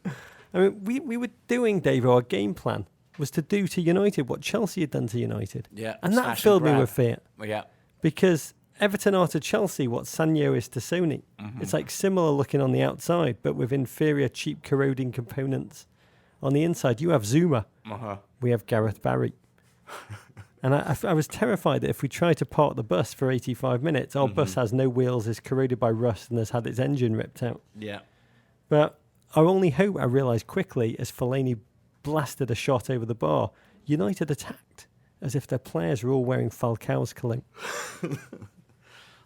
D: I mean, we were doing, Dave, our game plan was to do to United what Chelsea had done to United.
C: Yeah,
D: And that
C: smash
D: filled
C: and
D: me
C: grab.
D: with fear.
C: Yeah.
D: Because Everton are to Chelsea what Sanyo is to Sony.
C: Mm-hmm.
D: It's like similar looking on the outside, but with inferior, cheap, corroding components. On the inside, you have Zuma.
C: Uh-huh.
D: We have Gareth Barry. And I was terrified that if we try to park the bus for 85 minutes, our bus has no wheels, is corroded by rust, and has had its engine ripped out.
C: Yeah.
D: But our only hope, I realised quickly, as Fellaini blasted a shot over the bar, United attacked as if their players were all wearing Falcao's cologne.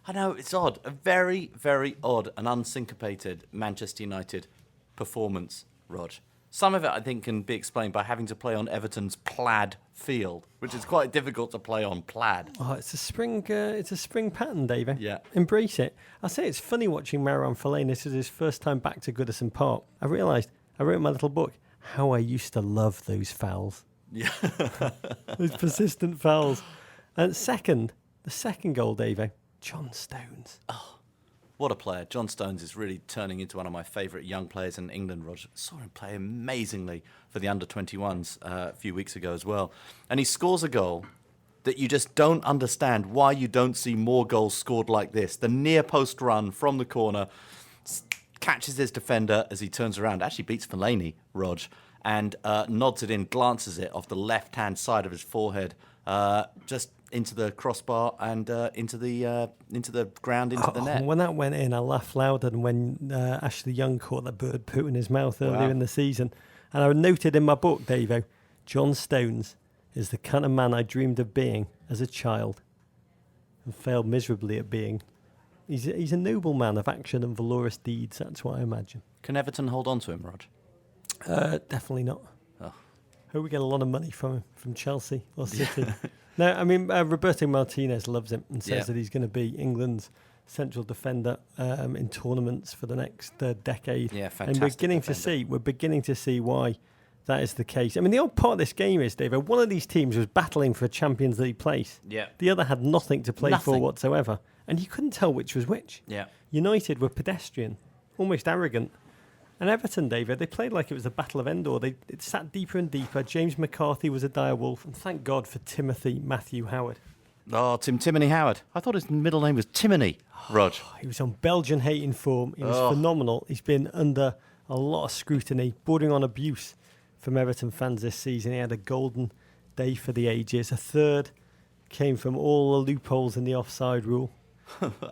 C: I know, it's odd. A very, very odd and unsyncopated Manchester United performance, Rog. Some of it, I think, can be explained by having to play on Everton's plaid field, which is quite difficult to play on plaid.
D: Oh, it's a spring pattern, David.
C: Yeah.
D: Embrace it. I'll say it's funny watching Marouane Fellaini. This is his first time back to Goodison Park. I realised, I wrote in my little book, how I used to love those fouls.
C: Yeah.
D: Those persistent fouls. And the second goal, David, John Stones.
C: What a player. John Stones is really turning into one of my favourite young players in England, Roger. Saw him play amazingly for the under-21s a few weeks ago as well. And he scores a goal that you just don't understand why you don't see more goals scored like this. The near-post run from the corner, catches his defender as he turns around, actually beats Fellaini, Rog, and nods it in, glances it off the left-hand side of his forehead, just into the crossbar and into the ground, into the net.
D: When that went in, I laughed louder than when Ashley Young caught that bird poo in his mouth earlier in the season. And I noted in my book, Davo, John Stones is the kind of man I dreamed of being as a child and failed miserably at being He's a noble man of action and valorous deeds. That's what I imagine.
C: Can Everton hold on to him, Rog?
D: Definitely not.
C: Oh.
D: Hope we get a lot of money from him, from Chelsea or City. No, I mean, Roberto Martinez loves him and says that he's going to be England's central defender in tournaments for the next decade.
C: Yeah, fantastic.
D: And we're beginning to see why that is the case. I mean, the old part of this game is, David, one of these teams was battling for a Champions League place.
C: Yeah.
D: The other had nothing to play for whatsoever. And you couldn't tell which was which.
C: Yeah.
D: United were pedestrian, almost arrogant. And Everton, David, they played like it was the Battle of Endor. It sat deeper and deeper. James McCarthy was a dire wolf. And thank God for Timothy Matthew Howard.
C: Oh, Timony Howard. I thought his middle name was Timony, Rog.
D: He was on Belgian hating form. He was phenomenal. He's been under a lot of scrutiny, bordering on abuse from Everton fans this season. He had a golden day for the ages. A third came from all the loopholes in the offside rule.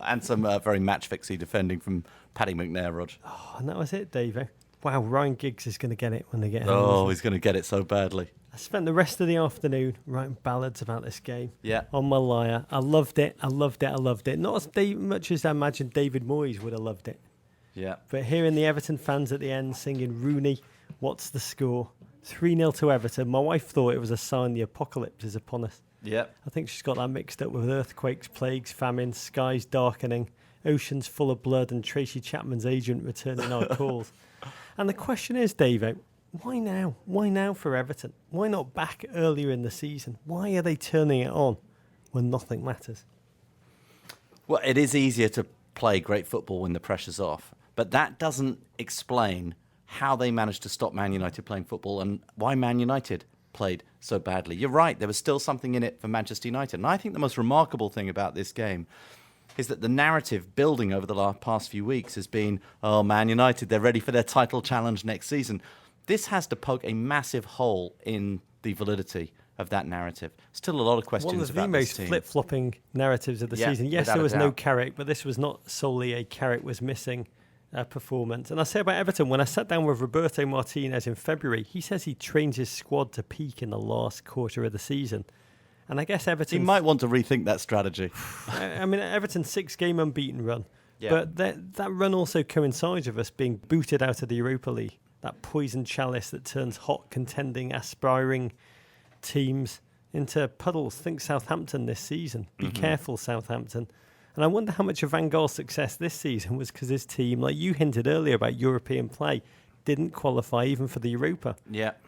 C: And some very match-fixy defending from Paddy McNair, Rog.
D: Oh, and that was it, Dave. Wow, Ryan Giggs is going to get it when they get him.
C: Oh, he's going to get it so badly.
D: I spent the rest of the afternoon writing ballads about this game.
C: Yeah.
D: On my lyre. I loved it. Not as much as I imagined David Moyes would have loved it.
C: Yeah.
D: But hearing the Everton fans at the end singing Rooney, what's the score? 3-0 to Everton. My wife thought it was a sign the apocalypse is upon us.
C: Yeah.
D: I think she's got that mixed up with earthquakes, plagues, famine, skies darkening, oceans full of blood, and Tracy Chapman's agent returning our calls. And the question is, Dave, why now? Why now for Everton? Why not back earlier in the season? Why are they turning it on when nothing matters?
C: Well, it is easier to play great football when the pressure's off, but that doesn't explain how they managed to stop Man United playing football and why Man United played so badly. You're right, there was still something in it for Manchester United. And I think the most remarkable thing about this game is that the narrative building over the past few weeks has been, oh, Man United, they're ready for their title challenge next season. This has to poke a massive hole in the validity of that narrative. Still a lot of questions about this team.
D: One of the most flip-flopping narratives of the season. Yes, there was no Carrick, but this was not solely a Carrick was missing performance. And I say about Everton, when I sat down with Roberto Martinez in February, he says he trains his squad to peak in the last quarter of the season. And I guess Everton...
C: He might want to rethink that strategy.
D: I mean, Everton's 6-game unbeaten run.
C: Yeah.
D: But that run also coincides with us being booted out of the Europa League. That poison chalice that turns hot, contending, aspiring teams into puddles. Think Southampton this season. Be careful, Southampton. And I wonder how much of Van Gaal's success this season was because his team, like you hinted earlier about European play, didn't qualify even for the Europa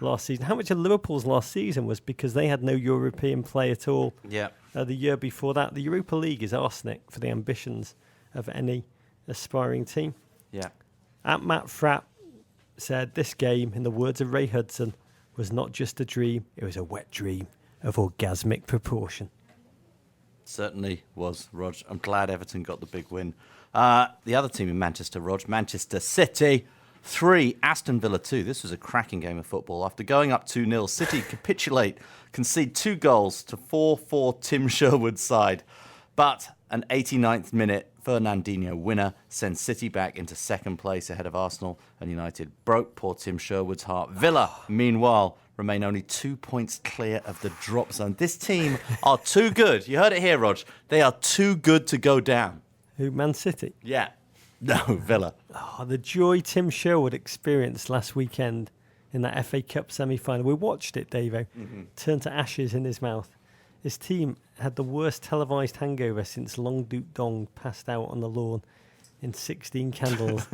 D: last season. How much of Liverpool's last season was because they had no European play at all the year before that. The Europa League is arsenic for the ambitions of any aspiring team.
C: Yeah.
D: At Matt Frapp said, this game, in the words of Ray Hudson, was not just a dream, it was a wet dream of orgasmic proportion.
C: Certainly was, Rog. I'm glad Everton got the big win. The other team in Manchester, Rog, Manchester City 3, Aston Villa 2. This was a cracking game of football. After going up 2-0, City capitulate, concede 2 goals to 4-4 Tim Sherwood's side. But an 89th minute Fernandinho winner sends City back into second place ahead of Arsenal and United. Broke poor Tim Sherwood's heart. Villa, meanwhile, remain only 2 points clear of the drop zone. This team are too good. You heard it here, Rog. They are too good to go down.
D: Who, Man City?
C: Yeah. No, Villa.
D: Oh, the joy Tim Sherwood experienced last weekend in that FA Cup semi-final. We watched it, Davo, turn to ashes in his mouth. His team had the worst televised hangover since Long Duke Dong passed out on the lawn in 16 candles.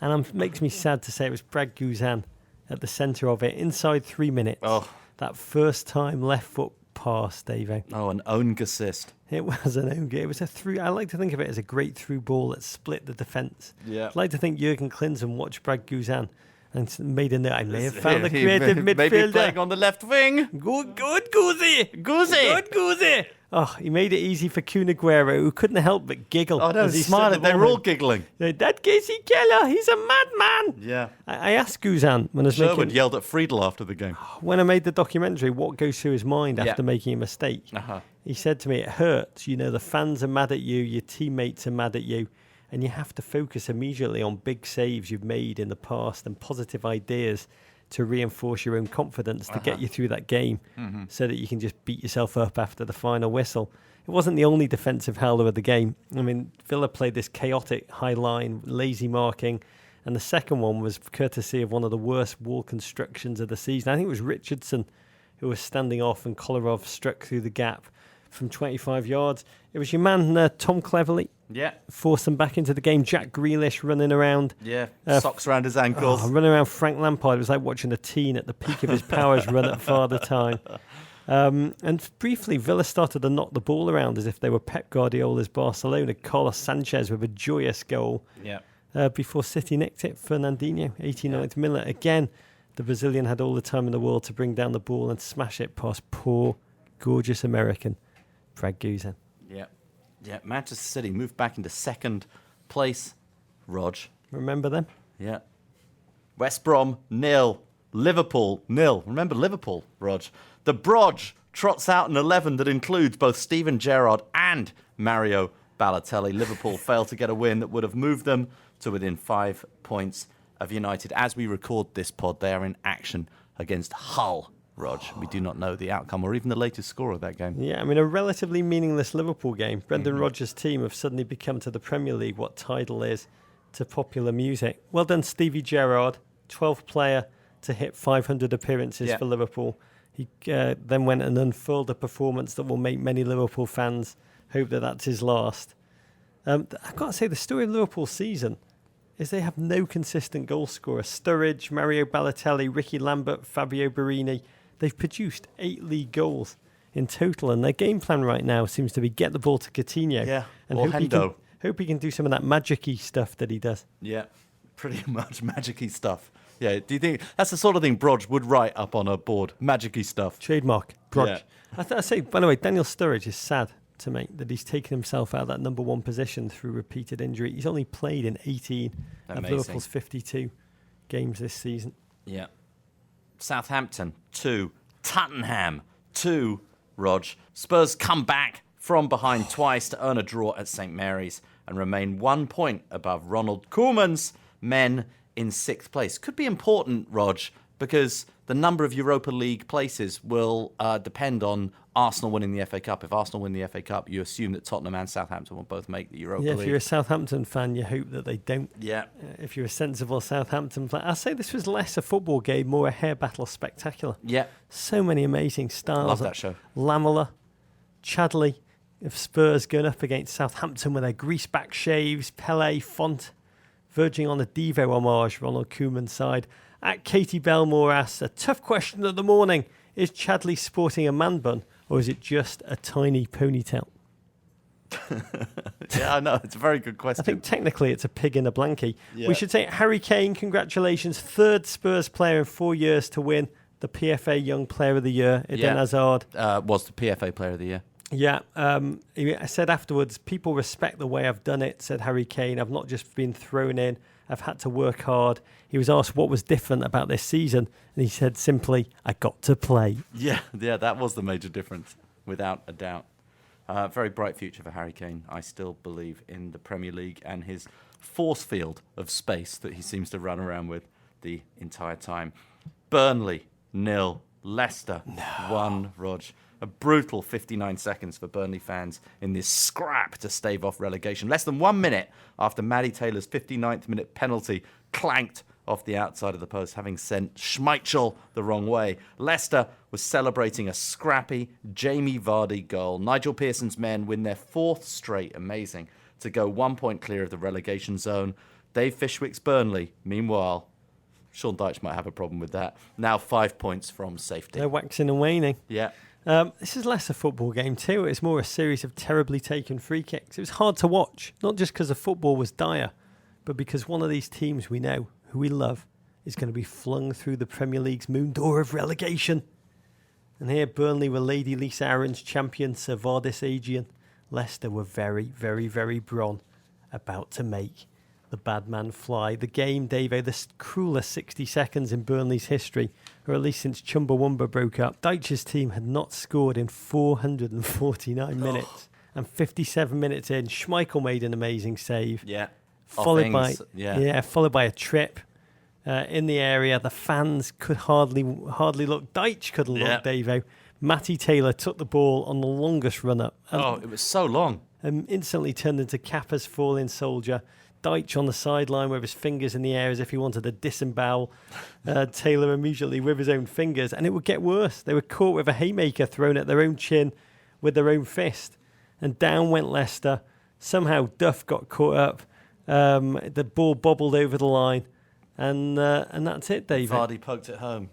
D: And it makes me sad to say it was Brad Guzan at the centre of it, inside 3 minutes.
C: Oh.
D: That first time left foot pass, Davo.
C: Oh, an own assist.
D: It was an own. It was a through. I like to think of it as a great through ball that split the defence.
C: Yeah.
D: I'd like to think Jurgen Klinsmann watched Brad Guzan and made a note. I may have found the creative
C: Maybe
D: midfielder.
C: playing on the left wing.
D: Good Goosey.
C: Goosey.
D: Good Goosey. Oh, he made it easy for Kun Aguero, who couldn't help but giggle.
C: Oh, no,
D: as he
C: smiled. They were all giggling.
D: That Casey Keller, he's a madman.
C: Yeah.
D: I asked Guzan when I was
C: Sherwood yelled at Friedel after the game.
D: when I made the documentary, what goes through his mind after making a mistake. He said to me, it hurts. You know, the fans are mad at you, your teammates are mad at you, and you have to focus immediately on big saves you've made in the past and positive ideas to reinforce your own confidence to get you through that game so that you can just beat yourself up after the final whistle. it wasn't the only defensive howler of the game. I mean, Villa played this chaotic high line, lazy marking, and the second one was courtesy of one of the worst wall constructions of the season. I think it was Richardson who was standing off and Kolarov struck through the gap from 25 yards. It was your man, Tom Cleverley.
C: Yeah.
D: Forced them back into the game. Jack Grealish running around.
C: Yeah, socks around his ankles.
D: Running around Frank Lampard. It was like watching a teen at the peak of his powers run at Father Time. And briefly, Villa started to knock the ball around as if they were Pep Guardiola's Barcelona. Carlos Sanchez with a joyous goal.
C: Yeah.
D: Before City nicked it. Fernandinho, 89th minute. Again, the Brazilian had all the time in the world to bring down the ball and smash it past poor, gorgeous American Brad Guzan.
C: Yeah. Yeah, Manchester City moved back into second place. Rog.
D: Remember them?
C: Yeah. West Brom, 0. Liverpool, 0. Remember Liverpool, Rog. The Broj trots out an 11 that includes both Steven Gerrard and Mario Balotelli. Liverpool failed to get a win that would have moved them to within 5 points of United. As we record this pod, they are in action against Hull. Rog, we do not know the outcome or even the latest score of that game.
D: Yeah, I mean, a relatively meaningless Liverpool game. Brendan Rodgers' team have suddenly become to the Premier League what Tidal is to popular music. Well done, Stevie Gerrard, 12th player to hit 500 appearances for Liverpool. He then went and unfurled a performance that will make many Liverpool fans hope that that's his last. I've got to say, the story of Liverpool's season is they have no consistent goal scorer. Sturridge, Mario Balotelli, Ricky Lambert, Fabio Borini. They've produced 8 league goals in total, and their game plan right now seems to be get the ball to Coutinho and hope he can do some of that magic-y stuff that he does.
C: Yeah, pretty much magic-y stuff. Yeah, do you think that's the sort of thing Broj would write up on a board? Magic-y stuff.
D: Trademark, Broj.
C: Yeah.
D: I say, by the way, Daniel Sturridge is sad to make that he's taken himself out of that number 1 position through repeated injury. He's only played in 18 of Liverpool's 52 games this season.
C: Yeah. Southampton, 2. Tottenham, 2. Rog. Spurs come back from behind twice to earn a draw at St Mary's and remain 1 point above Ronald Koeman's men in 6th place. Could be important, Rog, because the number of Europa League places will depend on Arsenal winning the FA Cup. If Arsenal win the FA Cup, you assume that Tottenham and Southampton will both make the Europa League.
D: Yeah, if you're a Southampton fan, you hope that they don't.
C: Yeah.
D: If you're a sensible Southampton fan. I'll say this was less a football game, more a hair battle spectacular.
C: Yeah.
D: So many amazing styles.
C: Love that show.
D: Lamela, Chadley of Spurs going up against Southampton with their greaseback shaves, Pele, Font, verging on a Devo homage, Ronald Koeman's side. At Katie Belmore asks, a tough question of the morning. Is Chadley sporting a man bun or is it just a tiny ponytail?
C: Yeah, I know. It's a very good question.
D: I think technically it's a pig in a blankie.
C: Yeah.
D: We should say Harry Kane, congratulations. 3rd Spurs player in 4 years to win the PFA Young Player of the Year. Eden Hazard.
C: Was the PFA Player of the Year.
D: Yeah. I said afterwards, people respect the way I've done it, said Harry Kane. I've not just been thrown in. I've had to work hard. He was asked what was different about this season, and he said simply, I got to play.
C: Yeah, that was the major difference, without a doubt. Very bright future for Harry Kane. I still believe in the Premier League and his force field of space that he seems to run around with the entire time. Burnley, 0. Leicester, 1. Rog. A brutal 59 seconds for Burnley fans in this scrap to stave off relegation. Less than 1 minute after Maddie Taylor's 59th minute penalty clanked off the outside of the post, having sent Schmeichel the wrong way. Leicester was celebrating a scrappy Jamie Vardy goal. Nigel Pearson's men win their 4th straight, amazing, to go 1 point clear of the relegation zone. Dave Fishwick's Burnley, meanwhile, Sean Dyche might have a problem with that, now 5 points from safety.
D: They're waxing and waning.
C: Yeah.
D: This is less a football game too. It's more a series of terribly taken free kicks. It was hard to watch, not just because the football was dire, but because one of these teams we know, who we love, is going to be flung through the Premier League's moon door of relegation. And here Burnley were Lady Lisa Aaron's champion, Sir Vardis Aegean. Leicester were very, very, very Bron, about to make the bad man fly. The game, Davo, the cruelest 60 seconds in Burnley's history, or at least since Chumbawamba broke up. Dyche's team had not scored in 449 minutes. And 57 minutes in, Schmeichel made an amazing save.
C: Yeah.
D: Followed by a trip. in the area. The fans could hardly look. Deitch couldn't look, Davo. Matty Taylor took the ball on the longest run-up.
C: It was so long.
D: Instantly turned into Kappa's falling soldier. Deitch on the sideline with his fingers in the air as if he wanted to disembowel Taylor immediately with his own fingers. And it would get worse. They were caught with a haymaker thrown at their own chin with their own fist. And down went Leicester. Somehow Duff got caught up. The ball bobbled over the line. And that's it, David.
C: Vardy poked it home,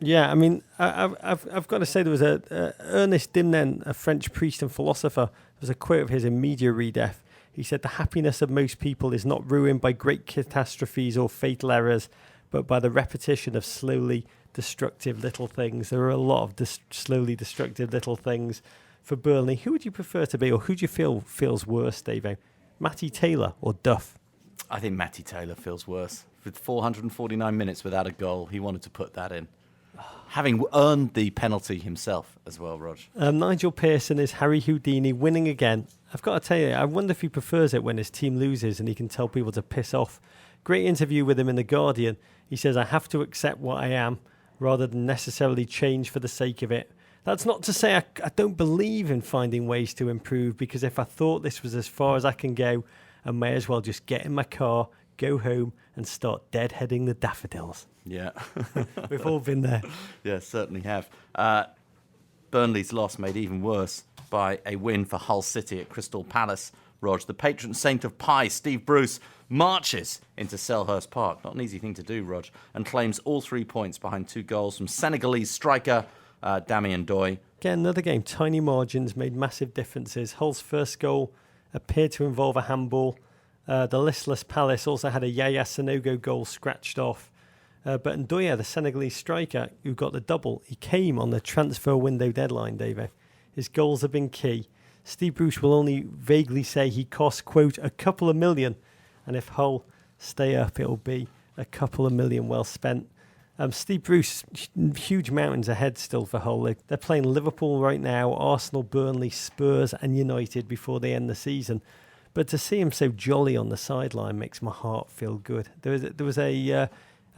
D: Yeah, I mean, I've got to say there was Ernest Dimnen, a French priest and philosopher. There was a quote of his in Media Redef. He said, "The happiness of most people is not ruined by great catastrophes or fatal errors, but by the repetition of slowly destructive little things." There are a lot of slowly destructive little things for Burnley. Who would you prefer to be, or who do you feel feels worse, Davo? Matty Taylor or Duff?
C: I think Matty Taylor feels worse. With 449 minutes without a goal, he wanted to put that in. Having earned the penalty himself as well, Rog.
D: Nigel Pearson is Harry Houdini winning again. I've got to tell you, I wonder if he prefers it when his team loses and he can tell people to piss off. Great interview with him in The Guardian. He says, "I have to accept what I am rather than necessarily change for the sake of it." That's not to say I don't believe in finding ways to improve, because if I thought this was as far as I can go, I may as well just get in my car, go home and start deadheading the daffodils.
C: Yeah.
D: We've all been there.
C: Yeah, certainly have. Burnley's loss made even worse by a win for Hull City at Crystal Palace. Rog, the patron saint of pie, Steve Bruce, marches into Selhurst Park. Not an easy thing to do, Rog, and claims all 3 points behind 2 goals from Senegalese striker Damien Doy.
D: Again, another game, tiny margins made massive differences. Hull's first goal appeared to involve a handball. The listless Palace also had a Yaya Sanogo goal scratched off. But Ndoye, the Senegalese striker who got the double, he came on the transfer window deadline, David. His goals have been key. Steve Bruce will only vaguely say he cost, quote, a couple of million. And if Hull stay up, it'll be a couple of million well spent. Steve Bruce, huge mountains ahead still for Hull. They're playing Liverpool right now, Arsenal, Burnley, Spurs and United before they end the season. But to see him so jolly on the sideline makes my heart feel good. There was a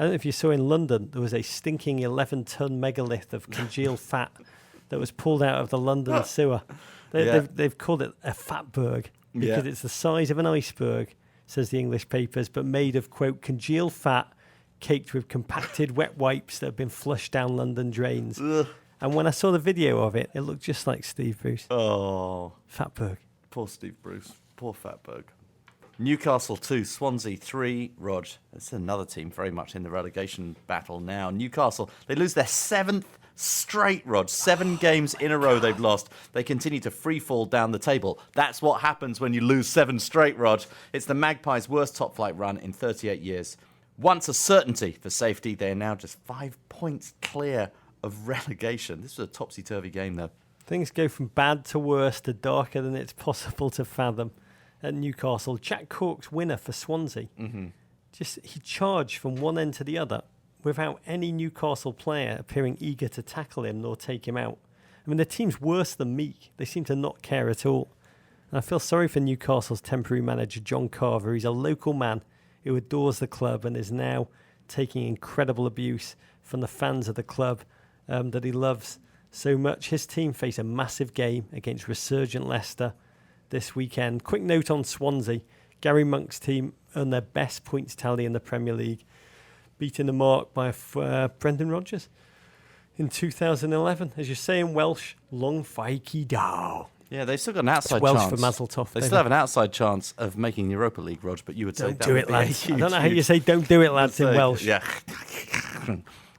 D: I don't know if you saw in London, there was a stinking 11-ton megalith of congealed fat that was pulled out of the London sewer. They've called it a fatberg because it's the size of an iceberg, says the English papers, but made of, quote, congealed fat caked with compacted wet wipes that have been flushed down London drains. Ugh. And when I saw the video of it, it looked just like Steve Bruce.
C: Oh.
D: Fatberg.
C: Poor Steve Bruce. Poor Fatberg. Newcastle 2, Swansea 3. Rog, it's another team very much in the relegation battle now. Newcastle, they lose their 7th straight, Rog. 7 games in a row they've lost. They continue to free fall down the table. That's what happens when you lose 7 straight, Rog. It's the Magpies' worst top-flight run in 38 years. Once a certainty for safety, they are now just 5 points clear of relegation. This was a topsy-turvy game, though.
D: Things go from bad to worse to darker than it's possible to fathom at Newcastle. Jack Cork's winner for Swansea. Mm-hmm. He charged from one end to the other without any Newcastle player appearing eager to tackle him nor take him out. I mean, the team's worse than meek. They seem to not care at all. And I feel sorry for Newcastle's temporary manager, John Carver. He's a local man who adores the club and is now taking incredible abuse from the fans of the club that he loves so much. His team face a massive game against resurgent Leicester this weekend. Quick note on Swansea. Gary Monk's team earned their best points tally in the Premier League, beating the mark by Brendan Rodgers in 2011. As you say in Welsh, long feiki dao.
C: Yeah, they've still got an outside
D: Welsh
C: chance.
D: for Mazel Tov.
C: They still have an outside chance of making the Europa League, Rog, but you would say
D: Don't
C: that
D: do
C: would
D: it,
C: be
D: lads.
C: huge,
D: I don't know how you say don't do it, lads, in Welsh.
C: Yeah.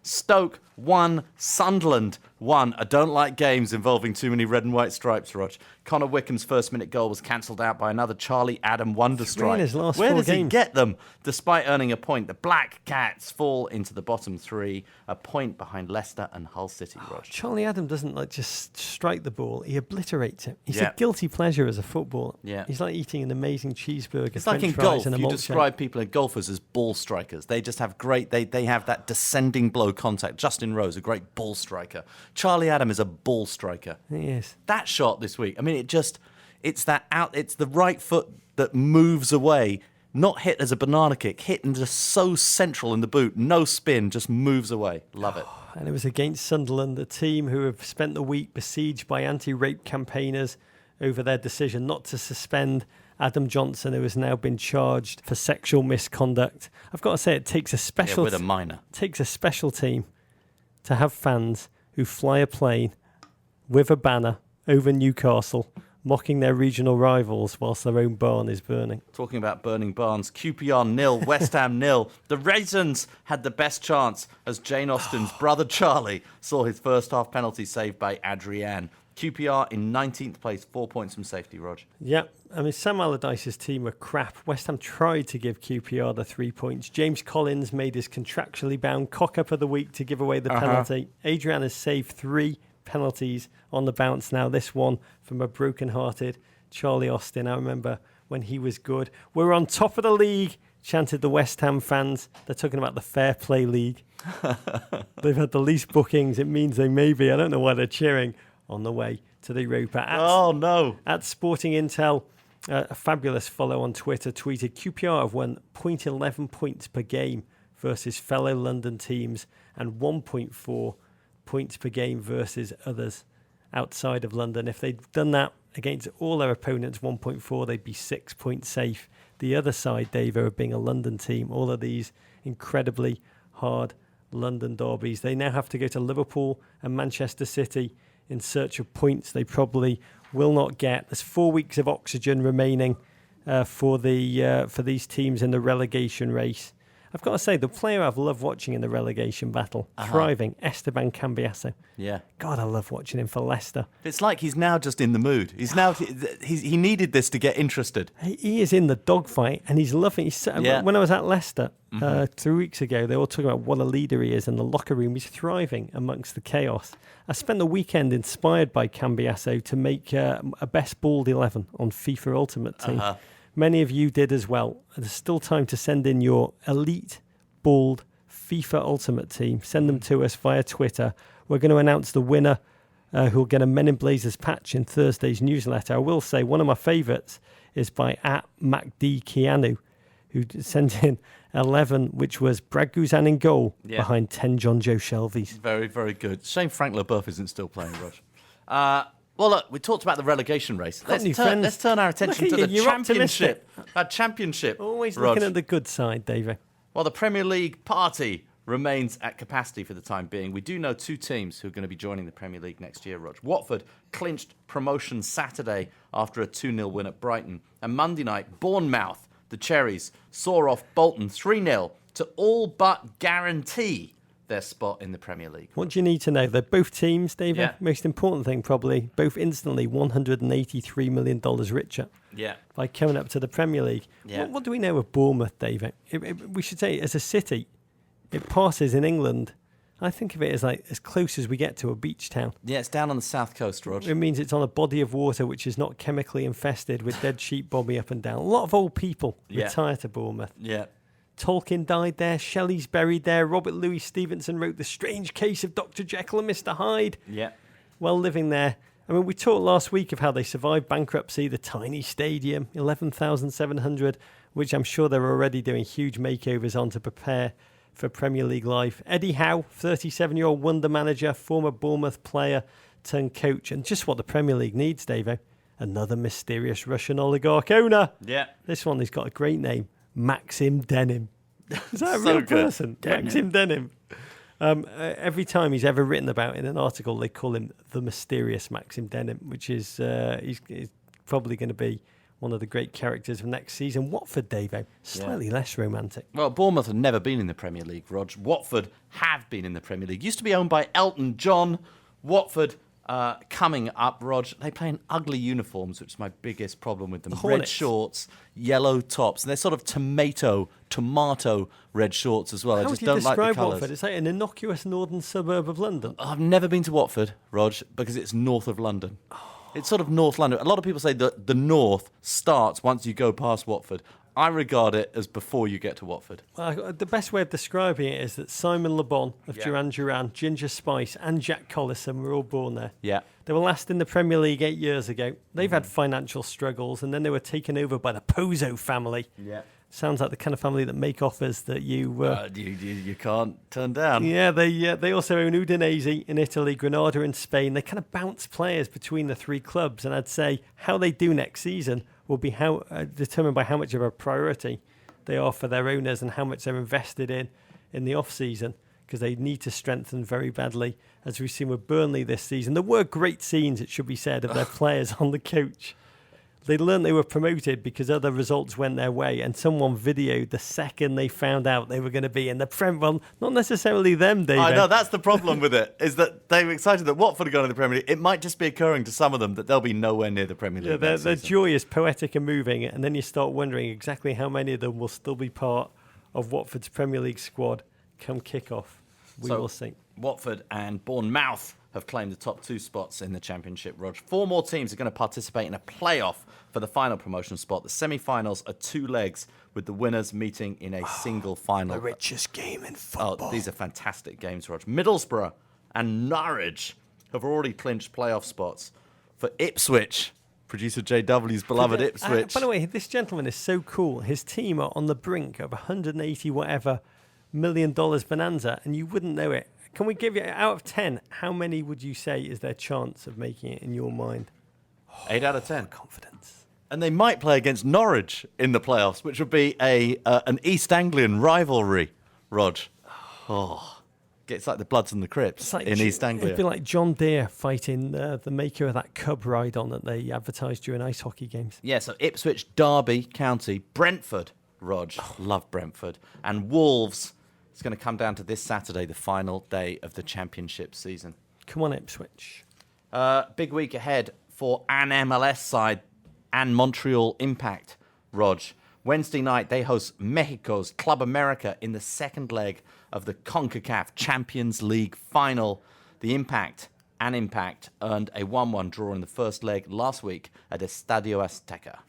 C: Stoke 1, Sunderland 1. I don't like games involving too many red and white stripes, Rog. Connor Wickham's first-minute goal was cancelled out by another Charlie Adam wonder strike.
D: In his last
C: Where
D: 4
C: does he
D: games.
C: get them? Despite earning a point, the Black Cats fall into the bottom 3, a point behind Leicester and Hull City, Rog.
D: Charlie Adam doesn't just strike the ball, he obliterates it. He's
C: Yeah.
D: a guilty pleasure as a footballer.
C: Yeah.
D: He's like eating an amazing cheeseburger,
C: It's like
D: French
C: in
D: fries
C: golf,
D: and a
C: you
D: malt
C: describe
D: shake.
C: people in golfers as ball strikers. They just have they have that descending blow contact. Justin Rose, a great ball striker. Charlie Adam is a ball striker.
D: He is.
C: That shot this week, I mean, it's the right foot that moves away Not hit as a banana kick, hit and just so central in the boot, no spin, just moves away. Love it.
D: And it was against Sunderland, the team who have spent the week besieged by anti-rape campaigners over their decision not to suspend Adam Johnson, who has now been charged for sexual misconduct. I've got to say, it takes a special
C: with a minor.
D: Takes a special team to have fans who fly a plane with a banner over Newcastle, mocking their regional rivals whilst their own barn is burning.
C: Talking about burning barns, QPR 0, West Ham 0. The Raisins had the best chance as Jane Austen's brother Charlie saw his first half penalty saved by Adrian. QPR in 19th place, 4 points from safety, Rog.
D: Yeah, I mean, Sam Allardyce's team were crap. West Ham tried to give QPR the 3 points. James Collins made his contractually bound cock-up of the week to give away the penalty. Adrian has saved 3 penalties on the bounce now. This one from a broken-hearted Charlie Austin. I remember when he was good. We're on top of the league, chanted the West Ham fans. They're talking about the Fair Play League. They've had the least bookings. It means they may be, I don't know why they're cheering, on the way to the Europa. At Sporting Intel, a fabulous follow on Twitter tweeted, QPR have won 0.11 points per game versus fellow London teams and 1.4 points per game versus others outside of London. If they'd done that against all their opponents, 1.4, they'd be 6 points safe. The other side, Dave, of being a London team, all of these incredibly hard London derbies. They now have to go to Liverpool and Manchester City in search of points they probably will not get. There's 4 weeks of oxygen remaining for these teams in the relegation race. I've got to say, the player I've loved watching in the relegation battle, thriving, Esteban Cambiasso.
C: Yeah.
D: God, I love watching him for Leicester.
C: It's like he's now just in the mood. He needed this to get interested.
D: He is in the dogfight, and he's loving. When I was at Leicester 3 weeks ago, they were all talking about what a leader he is in the locker room. He's thriving amongst the chaos. I spent the weekend inspired by Cambiasso to make a best balled 11 on FIFA Ultimate Team. Many of you did as well. There's still time to send in your elite balled FIFA Ultimate Team. Send them to us via Twitter. We're going to announce the winner who'll get a Men in Blazers patch in Thursday's newsletter. I will say one of my favourites is by @MacD who sent in 11, which was Brad Guzan in goal behind 10 John Joe Shelby's.
C: Very, very good. Shame Frank Leboeuf isn't still playing, Rog. Well, look, we talked about the relegation race. Let's turn our attention to the championship. Championship.
D: Always
C: Rog.
D: looking at the good side, David.
C: Well, the Premier League party remains at capacity for the time being. We do know 2 teams who are going to be joining the Premier League next year, Rog. Watford clinched promotion Saturday after a 2-0 win at Brighton. And Monday night, Bournemouth, the Cherries, saw off Bolton 3-0 to all but guarantee their spot in the Premier League.
D: What do you need to know? They're both teams, David.
C: Yeah.
D: Most important thing, probably, both instantly $183 million richer by coming up to the Premier League.
C: Yeah.
D: What do we know of Bournemouth, David? We should say, as a city, it passes in England. I think of it as like as close as we get to a beach town.
C: Yeah, it's down on the south coast, Rog.
D: It means it's on a body of water which is not chemically infested with dead sheep bobbing up and down. A lot of old people retire to Bournemouth.
C: Yeah.
D: Tolkien died there, Shelley's buried there, Robert Louis Stevenson wrote The Strange Case of Dr. Jekyll and Mr. Hyde.
C: Yeah.
D: Well, living there. I mean, we talked last week of how they survived bankruptcy, the tiny stadium, 11,700, which I'm sure they're already doing huge makeovers on to prepare for Premier League life. Eddie Howe, 37-year-old wonder manager, former Bournemouth player turned coach, and just what the Premier League needs, Davo. Another mysterious Russian oligarch owner.
C: Yeah.
D: This one, he's got a great name. Maxim Denim. Is that a
C: So
D: real
C: good.
D: person? Maxim Denim. Every time he's ever written about in an article, they call him the mysterious Maxim Denim, which is he's probably going to be one of the great characters of next season. Watford, Davo, slightly less romantic.
C: Well, Bournemouth have never been in the Premier League, Rog. Watford have been in the Premier League. Used to be owned by Elton John. Watford coming up, Rog. They play in ugly uniforms, which is my biggest problem with them. Red shorts, yellow tops, and they're sort of tomato red shorts as well.
D: How
C: I just
D: would you
C: don't like the
D: describe
C: colours.
D: Watford? It's like an innocuous northern suburb of London.
C: I've never been to Watford, Rog, because it's north of London. It's sort of North London. A lot of people say that the north starts once you go past Watford. I regard it as before you get to Watford.
D: Well, the best way of describing it is that Simon Le Bon of Duran Duran, Ginger Spice and Jack Collison were all born there.
C: Yeah.
D: They were last in the Premier League 8 years ago. They've had financial struggles, and then they were taken over by the Pozo family.
C: Yeah.
D: Sounds like the kind of family that make offers that you
C: can't turn down.
D: Yeah, they also own Udinese in Italy, Granada in Spain. They kind of bounce players between the three clubs, and I'd say how they do next season will be determined by how much of a priority they are for their owners and how much they're invested in the off-season, because they need to strengthen very badly, as we've seen with Burnley this season. There were great scenes, it should be said, of their players on the coach. They learned they were promoted because other results went their way, and someone videoed the second they found out they were going to be in the Prem. Well, not necessarily them, David.
C: I know, that's the problem with it, is that they were excited that Watford are going to the Premier League. It might just be occurring to some of them that they'll be nowhere near the Premier League.
D: Yeah, their joy is poetic and moving, and then you start wondering exactly how many of them will still be part of Watford's Premier League squad come kick-off. We will see.
C: Watford and Bournemouth have claimed the top 2 spots in the Championship, Rog. 4 more teams are going to participate in a playoff for the final promotion spot. The semi-finals are 2 legs, with the winners meeting in a single final.
D: The richest game in football.
C: Oh, these are fantastic games, Rog. Middlesbrough and Norwich have already clinched playoff spots. For Ipswich, producer JW's beloved Ipswich.
D: By the way, this gentleman is so cool. His team are on the brink of $180 million bonanza, and you wouldn't know it. Can we give you, out of 10, how many would you say is their chance of making it in your mind?
C: 8 out of 10.
D: Confidence.
C: And they might play against Norwich in the playoffs, which would be an East Anglian rivalry, Rog. Oh, it's like the Bloods and the Crips in East Anglia.
D: It'd be like John Deere fighting the maker of that Cub ride on that they advertised during ice hockey games.
C: Yeah, so Ipswich, Derby County, Brentford, Rog. Love Brentford. And Wolves. It's going to come down to this Saturday, the final day of the Championship season.
D: Come on, Ipswich.
C: Big week ahead for an MLS side and Montreal Impact, Rog. Wednesday night, they host Mexico's Club America in the second leg of the CONCACAF Champions League final. The Impact earned a 1-1 draw in the first leg last week at Estadio Azteca.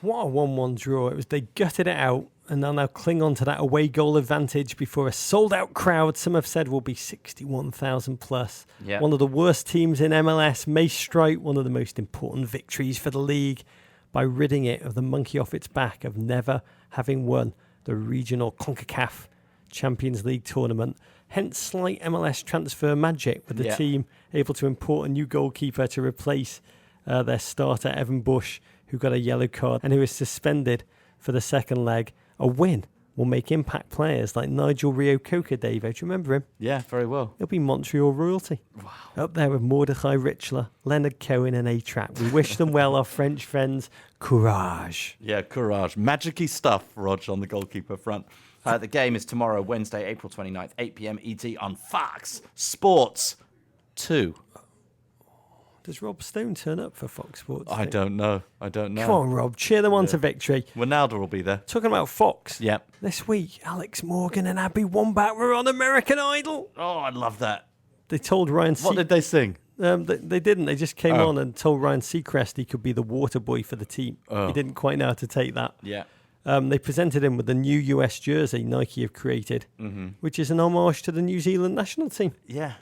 D: What a 1-1 draw. They gutted it out, and they'll now cling on to that away goal advantage before a sold-out crowd, some have said, will be 61,000 plus.
C: Yeah.
D: One of the worst teams in MLS may strike one of the most important victories for the league by ridding it of the monkey off its back of never having won the regional CONCACAF Champions League tournament. Hence slight MLS transfer magic, with the team able to import a new goalkeeper to replace their starter, Evan Bush, who got a yellow card and who is suspended for the second leg. A win will make Impact players like Nigel Rio-Coker, Dave. Do you remember him?
C: Yeah, very well.
D: He'll be Montreal royalty. Wow. Up there with Mordechai Richler, Leonard Cohen and A-Track. We wish them well, our French friends. Courage.
C: Yeah, courage. Magic-y stuff, Rog, on the goalkeeper front. The game is tomorrow, Wednesday, April 29th, 8 p.m. ET on Fox Sports 2.
D: Does Rob Stone turn up for Fox Sports?
C: I don't know.
D: Come on, Rob. Cheer them on to victory.
C: Ronaldo will be there.
D: Talking about Fox.
C: Yep.
D: This week, Alex Morgan and Abby Wambach were on American Idol.
C: Oh, I love that.
D: They told Ryan
C: What did they sing?
D: They didn't. They just came on and told Ryan Seacrest he could be the water boy for the team. He didn't quite know how to take that.
C: Yeah.
D: They presented him with the new US jersey Nike have created, which is an homage to the New Zealand national team.
C: Yeah.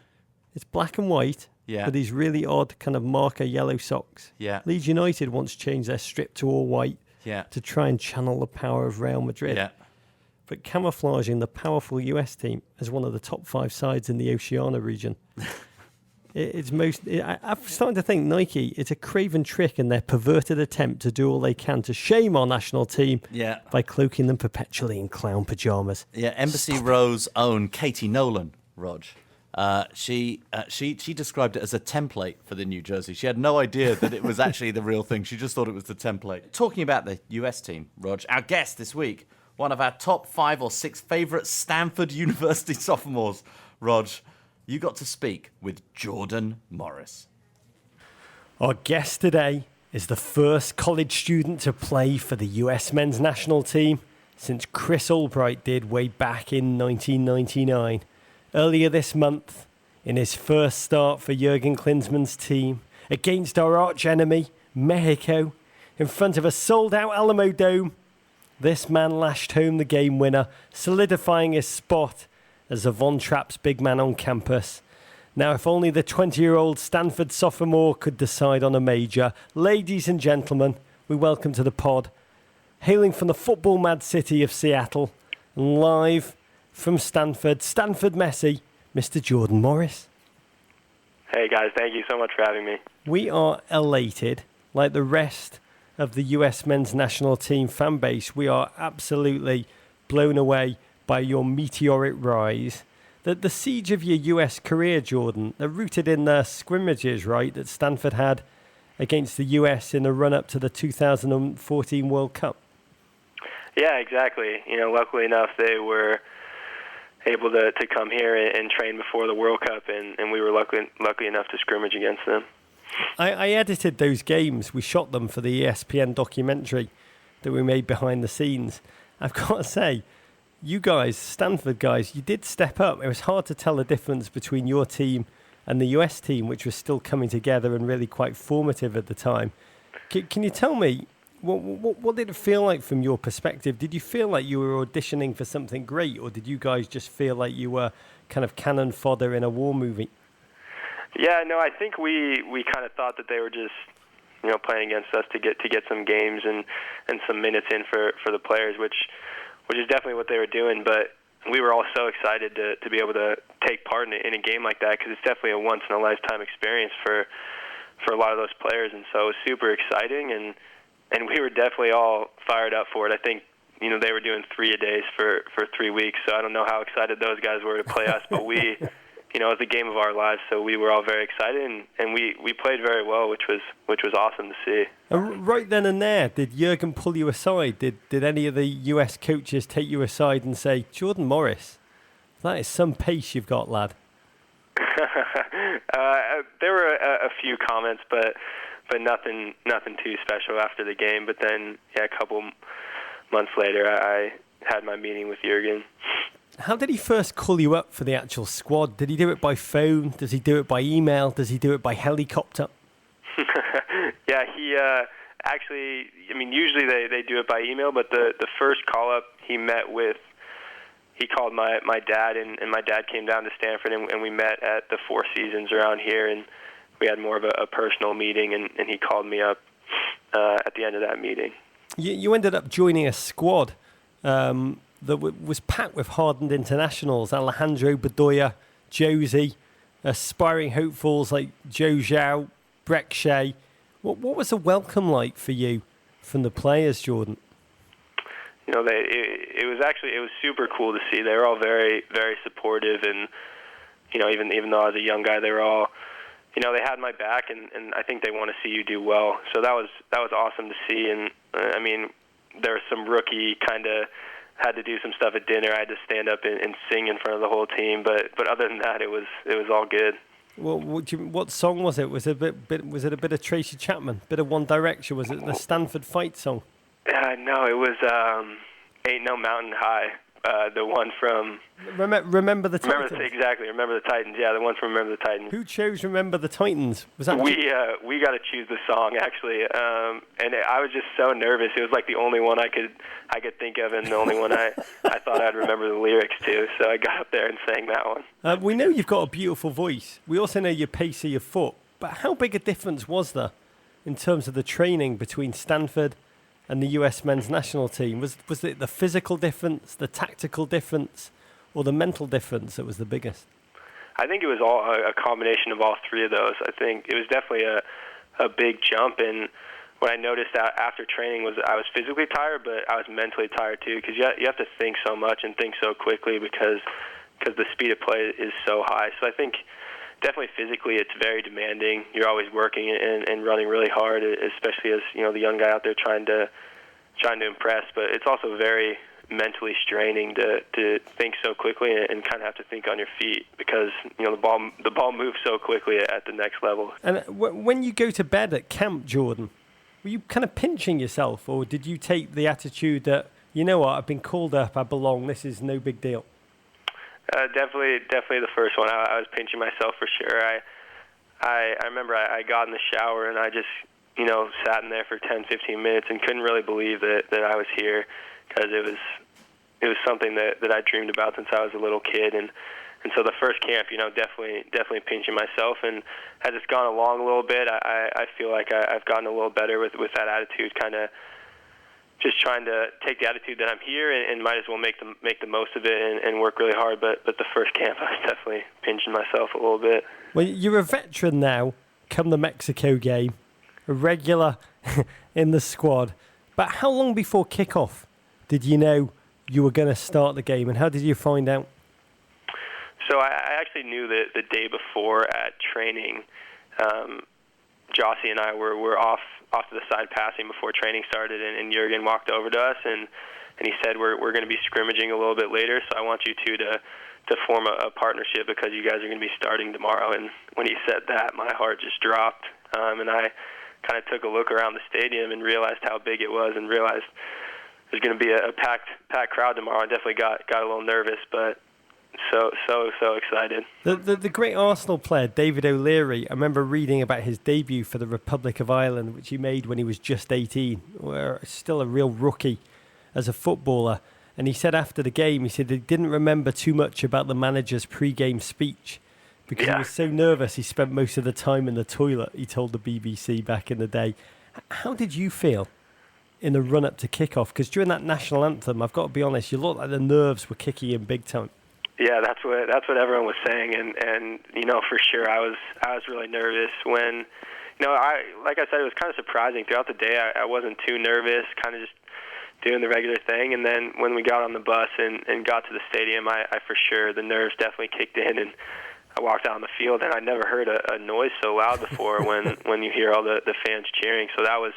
D: It's black and white with these really odd kind of marker yellow socks.
C: Yeah.
D: Leeds United once changed their strip to all white to try and channel the power of Real Madrid.
C: Yeah.
D: But camouflaging the powerful US team as one of the top 5 sides in the Oceania region. I'm starting to think Nike, it's a craven trick in their perverted attempt to do all they can to shame our national team by cloaking them perpetually in clown pajamas.
C: Yeah, Embassy Row's own Katie Nolan, Rog. She described it as a template for the new jersey. She had no idea that it was actually the real thing. She just thought it was the template. Talking about the US team, Rog, our guest this week, one of our top 5 or 6 favourite Stanford University sophomores, Rog. You got to speak with Jordan Morris.
D: Our guest today is the first college student to play for the US men's national team since Chris Albright did way back in 1999. Earlier this month, in his first start for Jurgen Klinsmann's team, against our arch enemy, Mexico, in front of a sold-out Alamo Dome, this man lashed home the game winner, solidifying his spot as the Von Trapp's big man on campus. Now, if only the 20-year-old Stanford sophomore could decide on a major. Ladies and gentlemen, we welcome to the pod hailing from the football-mad city of Seattle, live from Stanford, Messi, Mr. Jordan Morris.
E: Hey guys, thank you so much for having me.
D: We are elated, like the rest of the US men's national team fan base. We are absolutely blown away by your meteoric rise. The siege of your US career, Jordan, they're rooted in the scrimmages, right, that Stanford had against the US in the run-up to the 2014 World Cup.
E: Yeah, exactly. Luckily enough, they were able to come here and train before the World Cup, and we were lucky enough to scrimmage against them.
D: I edited those games. We shot them for the ESPN documentary that we made behind the scenes. I've got to say, you guys, Stanford guys, you did step up. It was hard to tell the difference between your team and the US team, which was still coming together and really quite formative at the time. Can you tell me, what did it feel like from your perspective? Did you feel like you were auditioning for something great, or did you guys just feel like you were kind of cannon fodder in a war movie?
E: Yeah, no, I think we kind of thought that they were just playing against us to get some games and some minutes in for the players, which is definitely what they were doing. But we were all so excited to be able to take part in a game like that, because it's definitely a once in a lifetime experience for a lot of those players, and so it was super exciting, and we were definitely all fired up for it. I think they were doing 3-a-days for 3 weeks, so I don't know how excited those guys were to play us, but we. It was a game of our lives, so we were all very excited, and we played very well, which was awesome to see.
D: And right then and there, did Jurgen pull you aside? Did any of the US coaches take you aside and say, Jordan Morris, that is some pace you've got, lad?
E: There were a few comments, but nothing too special after the game. But then, a couple months later, I had my meeting with Jurgen.
D: How did he first call you up for the actual squad? Did he do it by phone? Does he do it by email? Does he do it by helicopter?
E: Yeah, he actually, usually they do it by email, but the first call-up he called my dad, and my dad came down to Stanford, and we met at the Four Seasons around here, and we had more of a personal meeting, and he called me up at the end of that meeting.
D: You ended up joining a squad that was packed with hardened internationals, Alejandro Bedoya, Josie, aspiring hopefuls like Joe Zhao, Breck Shea. What was the welcome like for you from the players, Jordan?
E: It was super cool to see. They were all very, very supportive, and even though I was a young guy, they were all, they had my back, and I think they want to see you do well. So that was awesome to see. And there was some rookie kind of had to do some stuff at dinner. I had to stand up and sing in front of the whole team, but other than that, it was all good.
D: Well, what song was it? Was it a bit of Tracy Chapman, bit of One Direction? Was it the Stanford fight song?
E: No, it was Ain't No Mountain High. The one from
D: Remember the Titans.
E: Exactly, Remember the Titans. Yeah, the one from Remember the Titans.
D: Who chose Remember the Titans? Was that
E: we got to choose the song actually, and I was just so nervous. It was like the only one I could think of, and the only one I thought I'd remember the lyrics to. So I got up there and sang that one.
D: We know you've got a beautiful voice. We also know your pace of your foot. But how big a difference was there in terms of the training between Stanford and the US men's national team? Was it the physical difference, the tactical difference, or the mental difference that was the biggest?
E: I think it was all a combination of all three of those. I think it was definitely a big jump, and what I noticed after training was I was physically tired, but I was mentally tired too, because you have to think so much and think so quickly because the speed of play is so high. So I think definitely physically it's very demanding. You're always working and running really hard, especially as the young guy out there trying to impress. But it's also very mentally straining to think so quickly and kind of have to think on your feet, because the ball moves so quickly at the next level.
D: And when you go to bed at camp, Jordan, were you kind of pinching yourself, or did you take the attitude that, you know what, I've been called up, I belong, this is no big deal?
E: Definitely the first one. I was pinching myself for sure. I remember I got in the shower and I just sat in there for 10-15 minutes and couldn't really believe that I was here, because it was something that I dreamed about since I was a little kid, and so the first camp, definitely pinching myself. And as it's gone along a little bit, I feel like I've gotten a little better with that attitude, kind of just trying to take the attitude that I'm here and might as well make the most of it and work really hard. But the first camp, I was definitely pinching myself a little bit.
D: Well, you're a veteran now. Come the Mexico game, a regular in the squad. But how long before kickoff did you know you were going to start the game, and how did you find out?
E: So I actually knew that the day before at training, Jossie and I were off to the side passing before training started, and Jurgen walked over to us and he said, we're going to be scrimmaging a little bit later, so I want you two to form a partnership because you guys are going to be starting tomorrow. And when he said that, my heart just dropped, and I kind of took a look around the stadium and realized how big it was and realized there's going to be a packed crowd tomorrow. I definitely got a little nervous, but so excited.
D: The great Arsenal player, David O'Leary, I remember reading about his debut for the Republic of Ireland, which he made when he was just 18, where still a real rookie as a footballer. And he said after the game, he said he didn't remember too much about the manager's pre-game speech because he was so nervous he spent most of the time in the toilet, he told the BBC back in the day. How did you feel in the run-up to kick-off? Because during that national anthem, I've got to be honest, you looked like the nerves were kicking in big time.
E: Yeah, that's what everyone was saying, and for sure I was really nervous when, like I said, it was kind of surprising throughout the day. I wasn't too nervous, kind of just doing the regular thing, and then when we got on the bus and got to the stadium, I for sure the nerves definitely kicked in, and I walked out on the field, and I never heard a noise so loud before when you hear all the fans cheering. So that was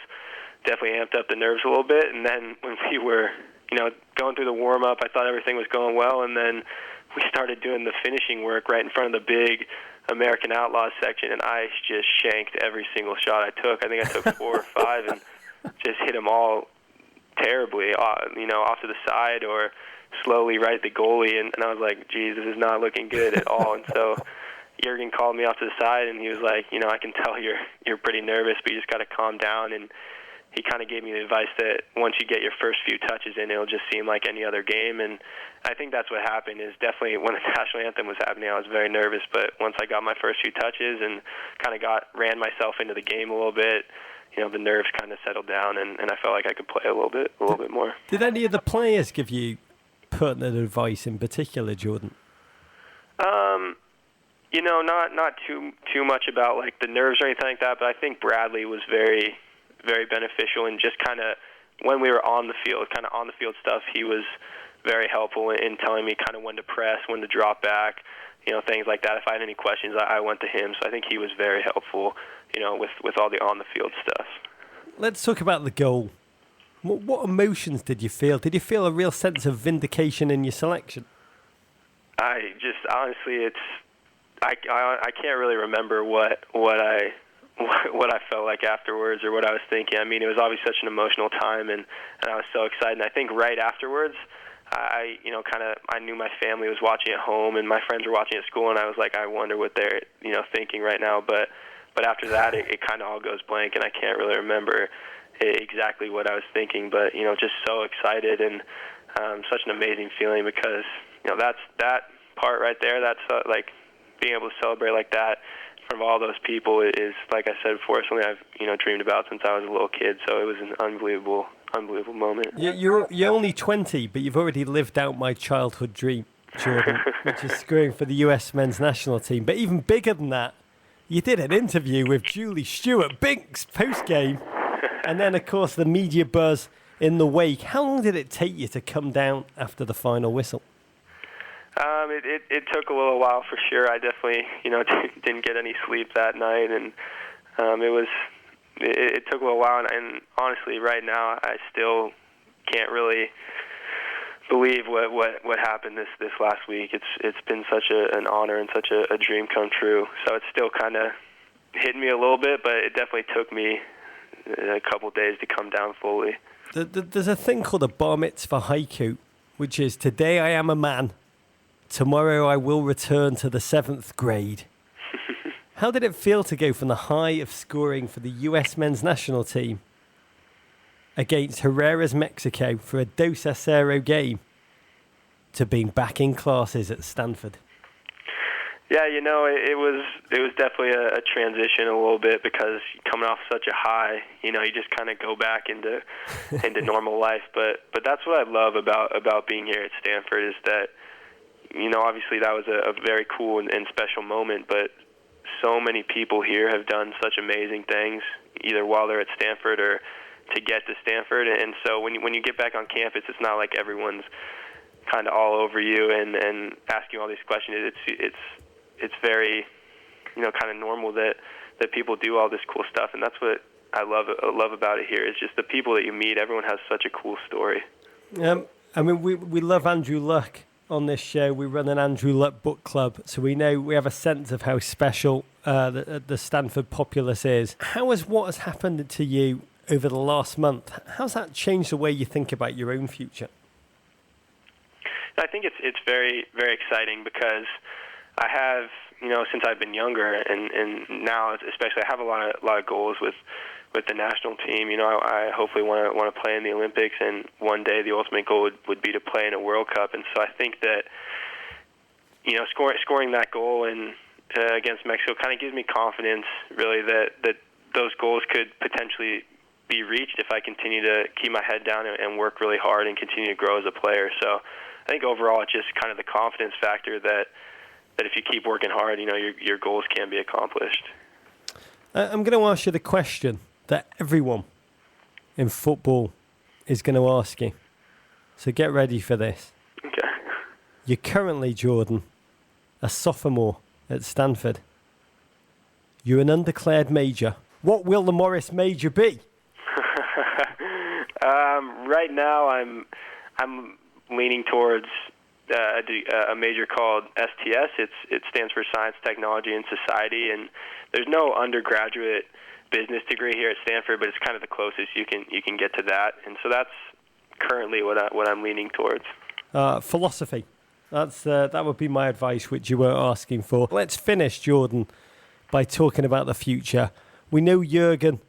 E: definitely amped up the nerves a little bit, and then when we were going through the warm up, I thought everything was going well, and then we started doing the finishing work right in front of the big American Outlaws section, and I just shanked every single shot I took. I think I took 4 or 5 and just hit them all terribly, off to the side or slowly right at the goalie, and I was like, geez, this is not looking good at all. And so Jurgen called me off to the side, and he was like, I can tell you're pretty nervous, but you just got to calm down. And he kind of gave me the advice that once you get your first few touches in, it'll just seem like any other game. And I think that's what happened. Is definitely when the national anthem was happening, I was very nervous. But once I got my first few touches and kind of ran myself into the game a little bit, the nerves kind of settled down, and I felt like I could play a little bit more.
D: Did any of the players give you pertinent advice in particular, Jordan?
E: Not too much about like the nerves or anything like that. But I think Bradley was very, very beneficial, and just kind of when we were on the field stuff, he was very helpful in telling me kind of when to press, when to drop back, things like that. If I had any questions, I went to him. So I think he was very helpful, with all the on-the-field stuff.
D: Let's talk about the goal. What emotions did you feel? Did you feel a real sense of vindication in your selection?
E: I just, honestly, I can't really remember what I felt like afterwards or what I was thinking. I mean, it was obviously such an emotional time, and I was so excited. And I think right afterwards, I knew my family was watching at home, and my friends were watching at school, and I was like, I wonder what they're, thinking right now. But after that, it kind of all goes blank, and I can't really remember exactly what I was thinking. But, just so excited, and such an amazing feeling because, that part right there, that's like being able to celebrate like that from all those people is, like I said before, something I've dreamed about since I was a little kid. So it was an unbelievable moment.
D: You're only 20, but you've already lived out my childhood dream, Jordan, which is scoring for the US men's national team. But even bigger than that, you did an interview with Julie Stewart-Binks post-game, and then, of course, the media buzz in the wake. How long did it take you to come down after the final whistle?
E: It took a little while for sure. I definitely, didn't get any sleep that night, and it took a little while. And honestly, right now, I still can't really believe what happened this last week. It's been such an honor and such a dream come true. So it's still kind of hitting me a little bit, but it definitely took me a couple days to come down fully.
D: There's a thing called a bar mitzvah haiku, which is, today I am a man, tomorrow I will return to the 7th grade. How did it feel to go from the high of scoring for the US men's national team against Herrera's Mexico for a Dos a 0 game to being back in classes at Stanford?
E: Yeah, it was definitely a transition a little bit because coming off such a high, you just kind of go back into normal life. But that's what I love about being here at Stanford is that, obviously that was a very cool and special moment, but so many people here have done such amazing things, either while they're at Stanford or to get to Stanford. And so when you get back on campus, it's not like everyone's kind of all over you and asking all these questions. It's very, kind of normal that people do all this cool stuff, and that's what I love about it here. It's just the people that you meet. Everyone has such a cool story.
D: We love Andrew Luck on this show. We run an Andrew Luck book club, so we have a sense of how special the Stanford populace is. How has what has happened to you over the last month, how's that changed the way you think about your own future?
E: I think it's very, very exciting because I have, since I've been younger, and now especially, I have a lot of goals with the national team. I hopefully want to play in the Olympics, and one day the ultimate goal would be to play in a World Cup. And so I think that, scoring that goal against Mexico kind of gives me confidence, really, that those goals could potentially be reached if I continue to keep my head down and work really hard and continue to grow as a player. So I think overall it's just kind of the confidence factor that if you keep working hard, your goals can be accomplished.
D: I'm going to ask you the question that everyone in football is going to ask you. So get ready for this.
E: Okay.
D: You're currently, Jordan, a sophomore at Stanford. You're an undeclared major. What will the Morris major be?
E: Right now, I'm leaning towards a major called STS. It stands for Science, Technology, and Society, and there's no undergraduate business degree here at Stanford, but it's kind of the closest you can get to that, and so that's currently what I'm leaning towards.
D: Philosophy. That would be my advice, which you weren't asking for. Let's finish, Jordan, by talking about the future. We know Jurgen.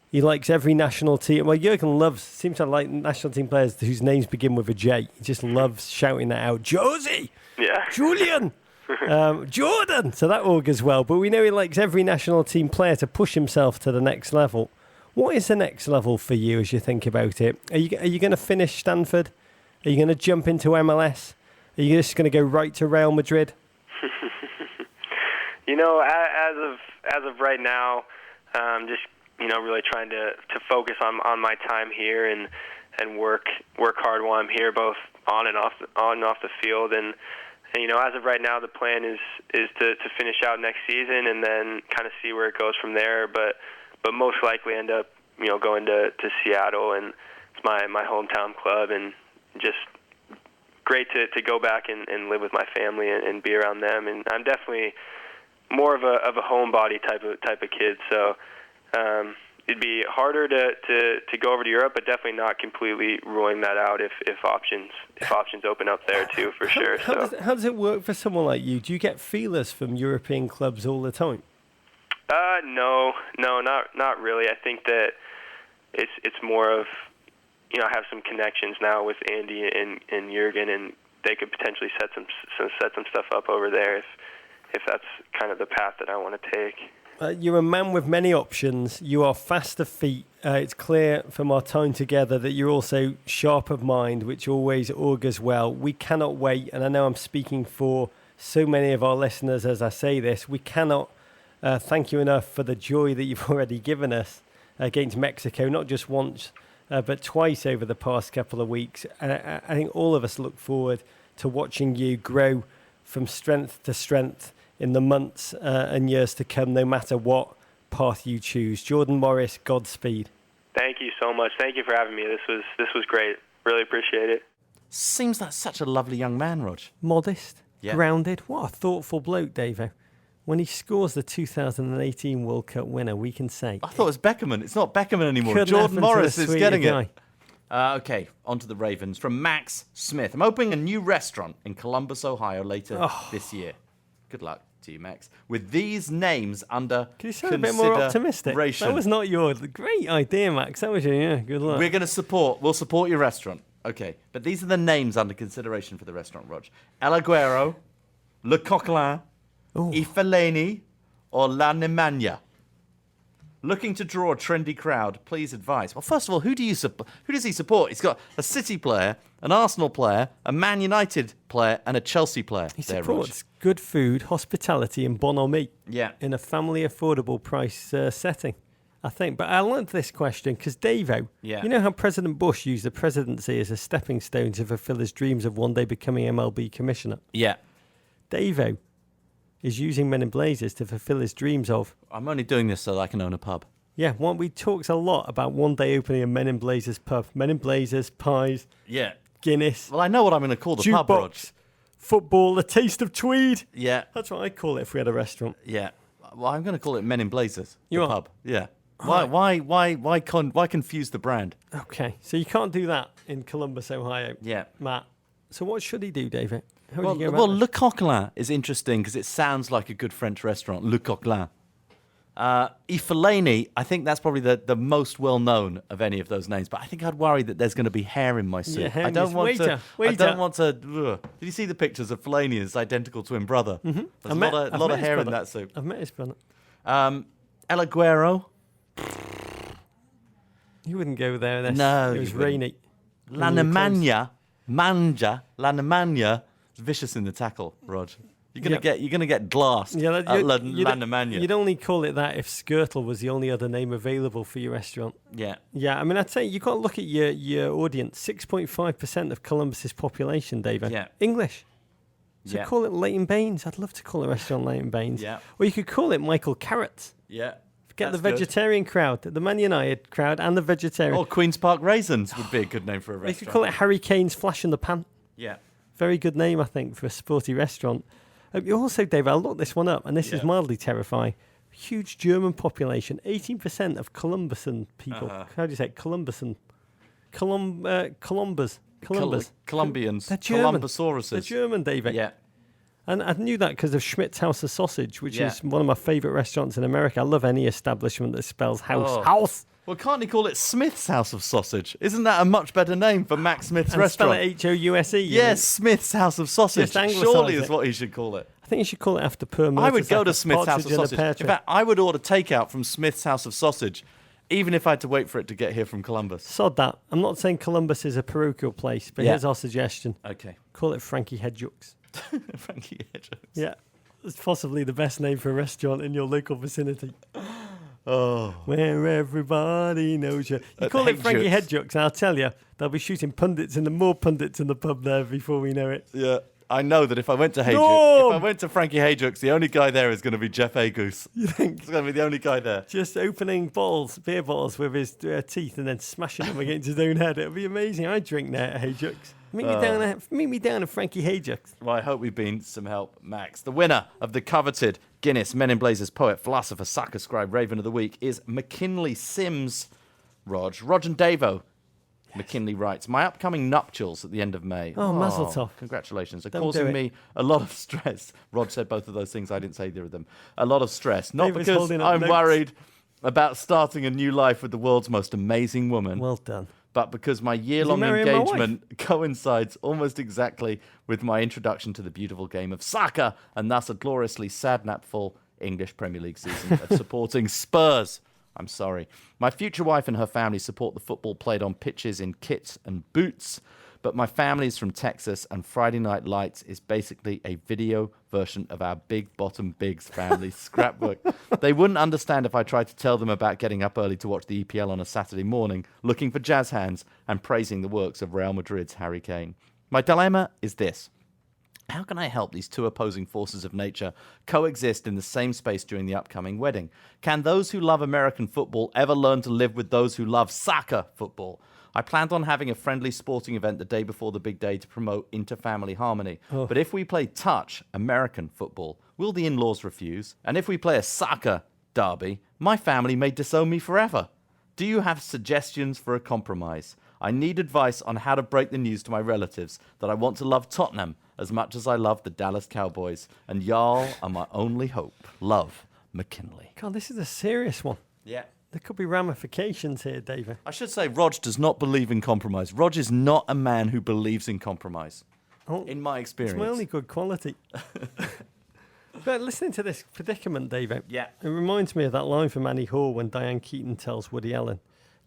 D: He likes every national team. Well, Jurgen seems to like national team players whose names begin with a J. He just loves shouting that out. Josie!
E: Yeah.
D: Julian! Jordan! So that augurs well. But we know he likes every national team player to push himself to the next level. What is the next level for you as you think about it? Are you going to finish Stanford? Are you going to jump into MLS? Are you just going to go right to Real Madrid?
E: As of right now, just really trying to focus on my time here and work hard while I'm here, both on and off the field. And as of right now, the plan is to finish out next season and then kind of see where it goes from there. But most likely end up going to Seattle, and it's my hometown club, and just great to go back and live with my family and be around them. And I'm definitely more of a homebody type of kid, so it'd be harder to go over to Europe, but definitely not completely ruling that out if options open up there too, for sure.
D: How does it work for someone like you? Do you get feelers from European clubs all the time?
E: No, not really. I think that it's more of, I have some connections now with Andy and Jurgen, and they could potentially set some stuff up over there if that's kind of the path that I want to take.
D: You're a man with many options. You are fast of feet. It's clear from our time together that you're also sharp of mind, which always augurs well. We cannot wait, and I know I'm speaking for so many of our listeners as I say this, we cannot thank you enough for the joy that you've already given us against Mexico, not just once, but twice over the past couple of weeks. I think all of us look forward to watching you grow from strength to strength in the months and years to come, no matter what path you choose. Jordan Morris, Godspeed.
E: Thank you so much. Thank you for having me. This was great. Really appreciate it.
C: Seems like such a lovely young man, Rog.
D: Modest,
C: yeah.
D: Grounded. What a thoughtful bloke, Davo. When he scores the 2018 World Cup winner, we can say...
C: I thought it was Beckerman. It's not Beckerman anymore. Jordan Morris is getting it. Okay, on to the Ravens. From Max Smith. I'm opening a new restaurant in Columbus, Ohio later this year. Good luck to you, Max. With these names under
D: Can you sound a bit more optimistic? That was not your great idea, Max. That was your, good luck.
C: We'll support your restaurant. Okay, but these are the names under consideration for the restaurant, Rog. El Aguero, Le Coquelin, I Fellaini or La Nemanja? Looking to draw a trendy crowd, please advise. Well, first of all, who does he support? He's got a City player, an Arsenal player, a Man United player, and a Chelsea player.
D: He supports good food, hospitality, and bonhomie.
C: Yeah.
D: In a family affordable price setting, I think. But I learned this question because Davo,
C: Yeah.
D: you know how President Bush used the presidency as a stepping stone to fulfill his dreams of one day becoming MLB commissioner?
C: Yeah.
D: Davo is using Men in Blazers to fulfill his dreams of...
C: I'm only doing this so that I can own a pub.
D: Yeah, we talked a lot about one day opening a Men in Blazers pub. Men in Blazers, pies,
C: Yeah.
D: Guinness,
C: Well, I know what I'm going to call the pub, Rog.
D: jukebox, football, a taste of tweed.
C: Yeah.
D: That's what I'd call it if we had a restaurant.
C: Yeah. Well, I'm going to call it Men in Blazers.
D: You
C: the
D: are?
C: pub. Yeah. Why confuse the brand?
D: Okay, so you can't do that in Columbus, Ohio.
C: Yeah.
D: Matt. So what should he do, David? How would
C: Well,
D: you go about
C: well
D: this?
C: Le Coquelin is interesting because it sounds like a good French restaurant. Le Coquelin. I Fellaini, I think that's probably the most well-known of any of those names. But I think I'd worry that there's going to be hair in my soup.
D: Yeah, hair
C: I
D: in
C: don't
D: your-
C: want
D: waiter,
C: to.
D: waiter.
C: I don't want to. Ugh. Did you see the pictures of Fellaini and his identical twin brother? Mm-hmm. There's
D: I've
C: a lot
D: met
C: of
D: his
C: hair in
D: brother.
C: that soup.
D: I've met his brother.
C: El Aguero.
D: You wouldn't go there. This.
C: No,
D: It was
C: you wouldn't.
D: rainy.
C: La
D: When you were close.
C: Nemanja. La Nemanja is vicious in the tackle, Rog. You're gonna get glassed
D: Yeah,
C: at La Nemanja.
D: You'd only call it that if Skirtle was the only other name available for your restaurant.
C: Yeah.
D: Yeah, I mean, I'd say you've got to look at your audience. 6.5% of Columbus's population, David.
C: Yeah.
D: English. So
C: Yeah.
D: call it Leighton Baines. I'd love to call a restaurant Leighton Baines.
C: Yeah.
D: Or you could call it Michael Carrots.
C: Yeah.
D: Get the
C: That's good.
D: vegetarian crowd, the Man United crowd, and the vegetarian.
C: Or Queen's Park Raisins would be a good name for a
D: You
C: restaurant.
D: could call it Harry Kane's Flash in the Pan.
C: Yeah.
D: Very good name, I think, for a sporty restaurant. You also, Dave, I looked this one up, and this is
C: Yeah.
D: mildly terrifying. Huge German population, 18% of Columbusan people. How do you say it? Columbusan. Columbus.
C: Colombians.
D: They're German.
C: Columbusauruses.
D: They're German, David.
C: Yeah.
D: And I knew that because of Schmidt's House of Sausage, which
C: Yeah.
D: is one of my favourite restaurants in America. I love any establishment that spells house.
C: Oh.
D: House!
C: Well, can't he call it Smith's House of Sausage? Isn't that a much better name for Mac Smith's
D: And spell
C: restaurant?
D: it House.
C: Yes, Smith's House of Sausage.
D: Just anglicise
C: Surely is
D: it.
C: what he should call it.
D: I think you should call it after Perm.
C: I would go to Smith's House of Sausage. In fact, I would order takeout from Smith's House of Sausage, even if I had to wait for it to get here from Columbus.
D: Sod that. I'm not saying Columbus is a parochial place, but
C: Yeah.
D: here's our suggestion.
C: Okay.
D: Call it Frankie Hedjux.
C: Frankie Hedges.
D: Yeah. It's possibly the best name for a restaurant in your local vicinity.
C: Oh.
D: Where everybody knows you. You call it Frankie Hedjux, and I'll tell you, they'll be shooting pundits and more pundits in the pub there before we know it.
C: Yeah. I know that if I went to Hedges,
D: No!
C: if I went to Frankie Hedges, the only guy there is going to be Jeff Agoose.
D: You think?
C: It's going to be the only guy there.
D: Just opening beer bottles with his teeth and then smashing them against his own head. It would be amazing. I'd drink there at Hedjux. Meet me down at Frankie Hedjux.
C: Well, I hope we've been some help, Max. The winner of the coveted Guinness Men in Blazers poet, philosopher, soccer scribe, Raven of the Week is McKinley Sims. Rog and Davo. McKinley writes, my upcoming nuptials at the end of May.
D: Oh, mazel tov.
C: Congratulations. Are
D: Don't do
C: causing
D: it.
C: me a lot of stress. Rod said both of those things. I didn't say either of them. A lot of stress. Not
D: David's
C: because
D: holding up
C: I'm
D: notes.
C: worried about starting a new life with the world's most amazing woman.
D: Well done.
C: But because my year-long
D: marrying my wife?
C: engagement coincides almost exactly with my introduction to the beautiful game of soccer, and thus a gloriously sadnapful English Premier League season of supporting Spurs. I'm sorry. My future wife and her family support the football played on pitches in kits and boots, but my family is from Texas, and Friday Night Lights is basically a video version of our Big Bottom Bigs family scrapbook. They wouldn't understand if I tried to tell them about getting up early to watch the EPL on a Saturday morning, looking for jazz hands and praising the works of Real Madrid's Harry Kane. My dilemma is this. How can I help these two opposing forces of nature coexist in the same space during the upcoming wedding? Can those who love American football ever learn to live with those who love soccer football? I planned on having a friendly sporting event the day before the big day to promote inter-family harmony. But if we play touch American football, will the in-laws refuse? And if we play a soccer derby, my family may disown me forever. Do you have suggestions for a compromise? I need advice on how to break the news to my relatives that I want to love Tottenham as much as I love the Dallas Cowboys. And y'all are my only hope. Love, McKinley.
D: God, this is a serious one.
C: Yeah.
D: There could be ramifications here, David.
C: I should say Rog does not believe in compromise. Rog is not a man who believes in compromise.
D: Oh,
C: In my experience.
D: it's my only good quality. But listening to this predicament, David,
C: Yeah.
D: it reminds me of that line from Annie Hall when Diane Keaton tells Woody Allen,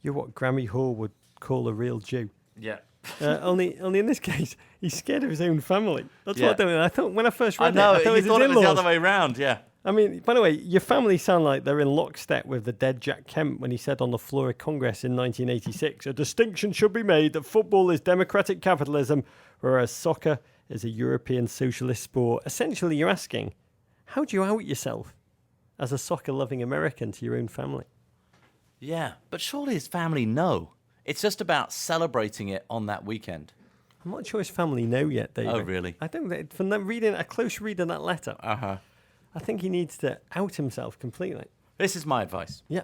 D: "You're what Grammy Hall would call a real Jew."
C: Yeah.
D: Only in this case, he's scared of his own family. That's
C: Yeah.
D: what I don't. I thought when I first read
C: I know.
D: it, I thought
C: You thought it was the
D: in-laws.
C: other way around. Yeah.
D: I mean, by the way, your family sound like they're in lockstep with the dead Jack Kemp when he said on the floor of Congress in 1986, "A distinction should be made that football is democratic capitalism, whereas soccer is a European socialist sport." Essentially, you're asking, how do you out yourself as a soccer-loving American to your own family?
C: Yeah. But surely his family know. It's just about celebrating it on that weekend.
D: I'm not sure his family know yet, David.
C: Oh, really?
D: I don't think, from that reading, a close read of that letter,
C: Uh-huh.
D: I think he needs to out himself completely.
C: This is my advice.
D: Yeah.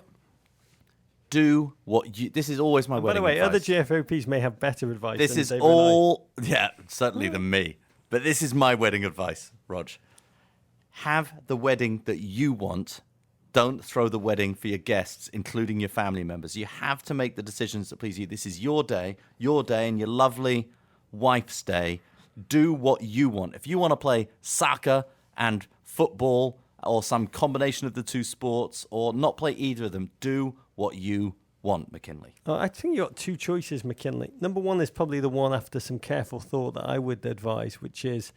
C: Do what you... This is always my
D: By
C: wedding
D: the way,
C: advice.
D: other GFOPs may have better advice
C: This
D: than
C: is
D: David and I.
C: all... Yeah, certainly than me. But this is my wedding advice, Rog. Have the wedding that you want. Don't throw the wedding for your guests, including your family members. You have to make the decisions that please you. This is your day, and your lovely wife's day. Do what you want. If you want to play soccer and football or some combination of the two sports or not play either of them, do what you want, McKinley.
D: I think you got two choices, McKinley. Number one is probably the one after some careful thought that I would advise, which is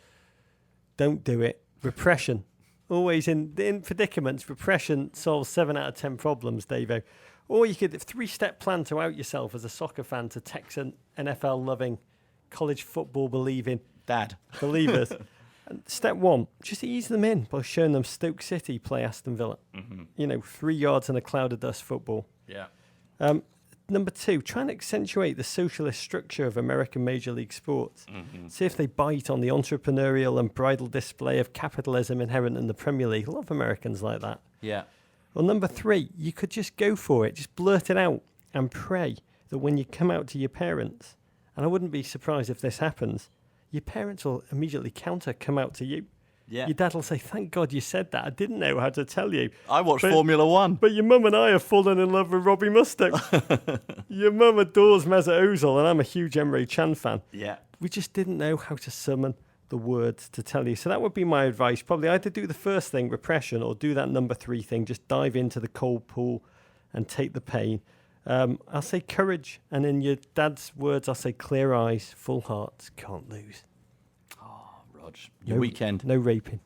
D: don't do it. Repression. Always in predicaments, repression solves 7 out of 10 problems, Davo. Or you could, a 3-step plan to out yourself as a soccer fan to Texan, NFL-loving, college football-believing
C: Dad.
D: believers. And step one, just ease them in by showing them Stoke City play Aston Villa. 3 yards in a cloud of dust football.
C: Yeah.
D: Number two, try and accentuate the socialist structure of American Major League sports. See if they bite on the entrepreneurial and bridal display of capitalism inherent in the Premier League. A lot of Americans like that.
C: Yeah.
D: Well, number three, you could just go for it. Just blurt it out and pray that when you come out to your parents, and I wouldn't be surprised if this happens, your parents will immediately come out to you.
C: Yeah.
D: Your dad will say, "Thank God you said that. I didn't know how to tell you."
C: I watched
D: But-
C: Formula One.
D: But your mum and I have fallen in love with Robbie Mustoe. Your mum adores Mesut Ozil, and I'm a huge Emre Can fan.
C: Yeah.
D: We just didn't know how to summon the words to tell you. So that would be my advice. Probably either do the first thing, repression, or do that number three thing. Just dive into the cold pool and take the pain. I'll say courage. And in your dad's words, I'll say clear eyes, full hearts, can't lose.
C: Rog, your weekend.
D: No raping.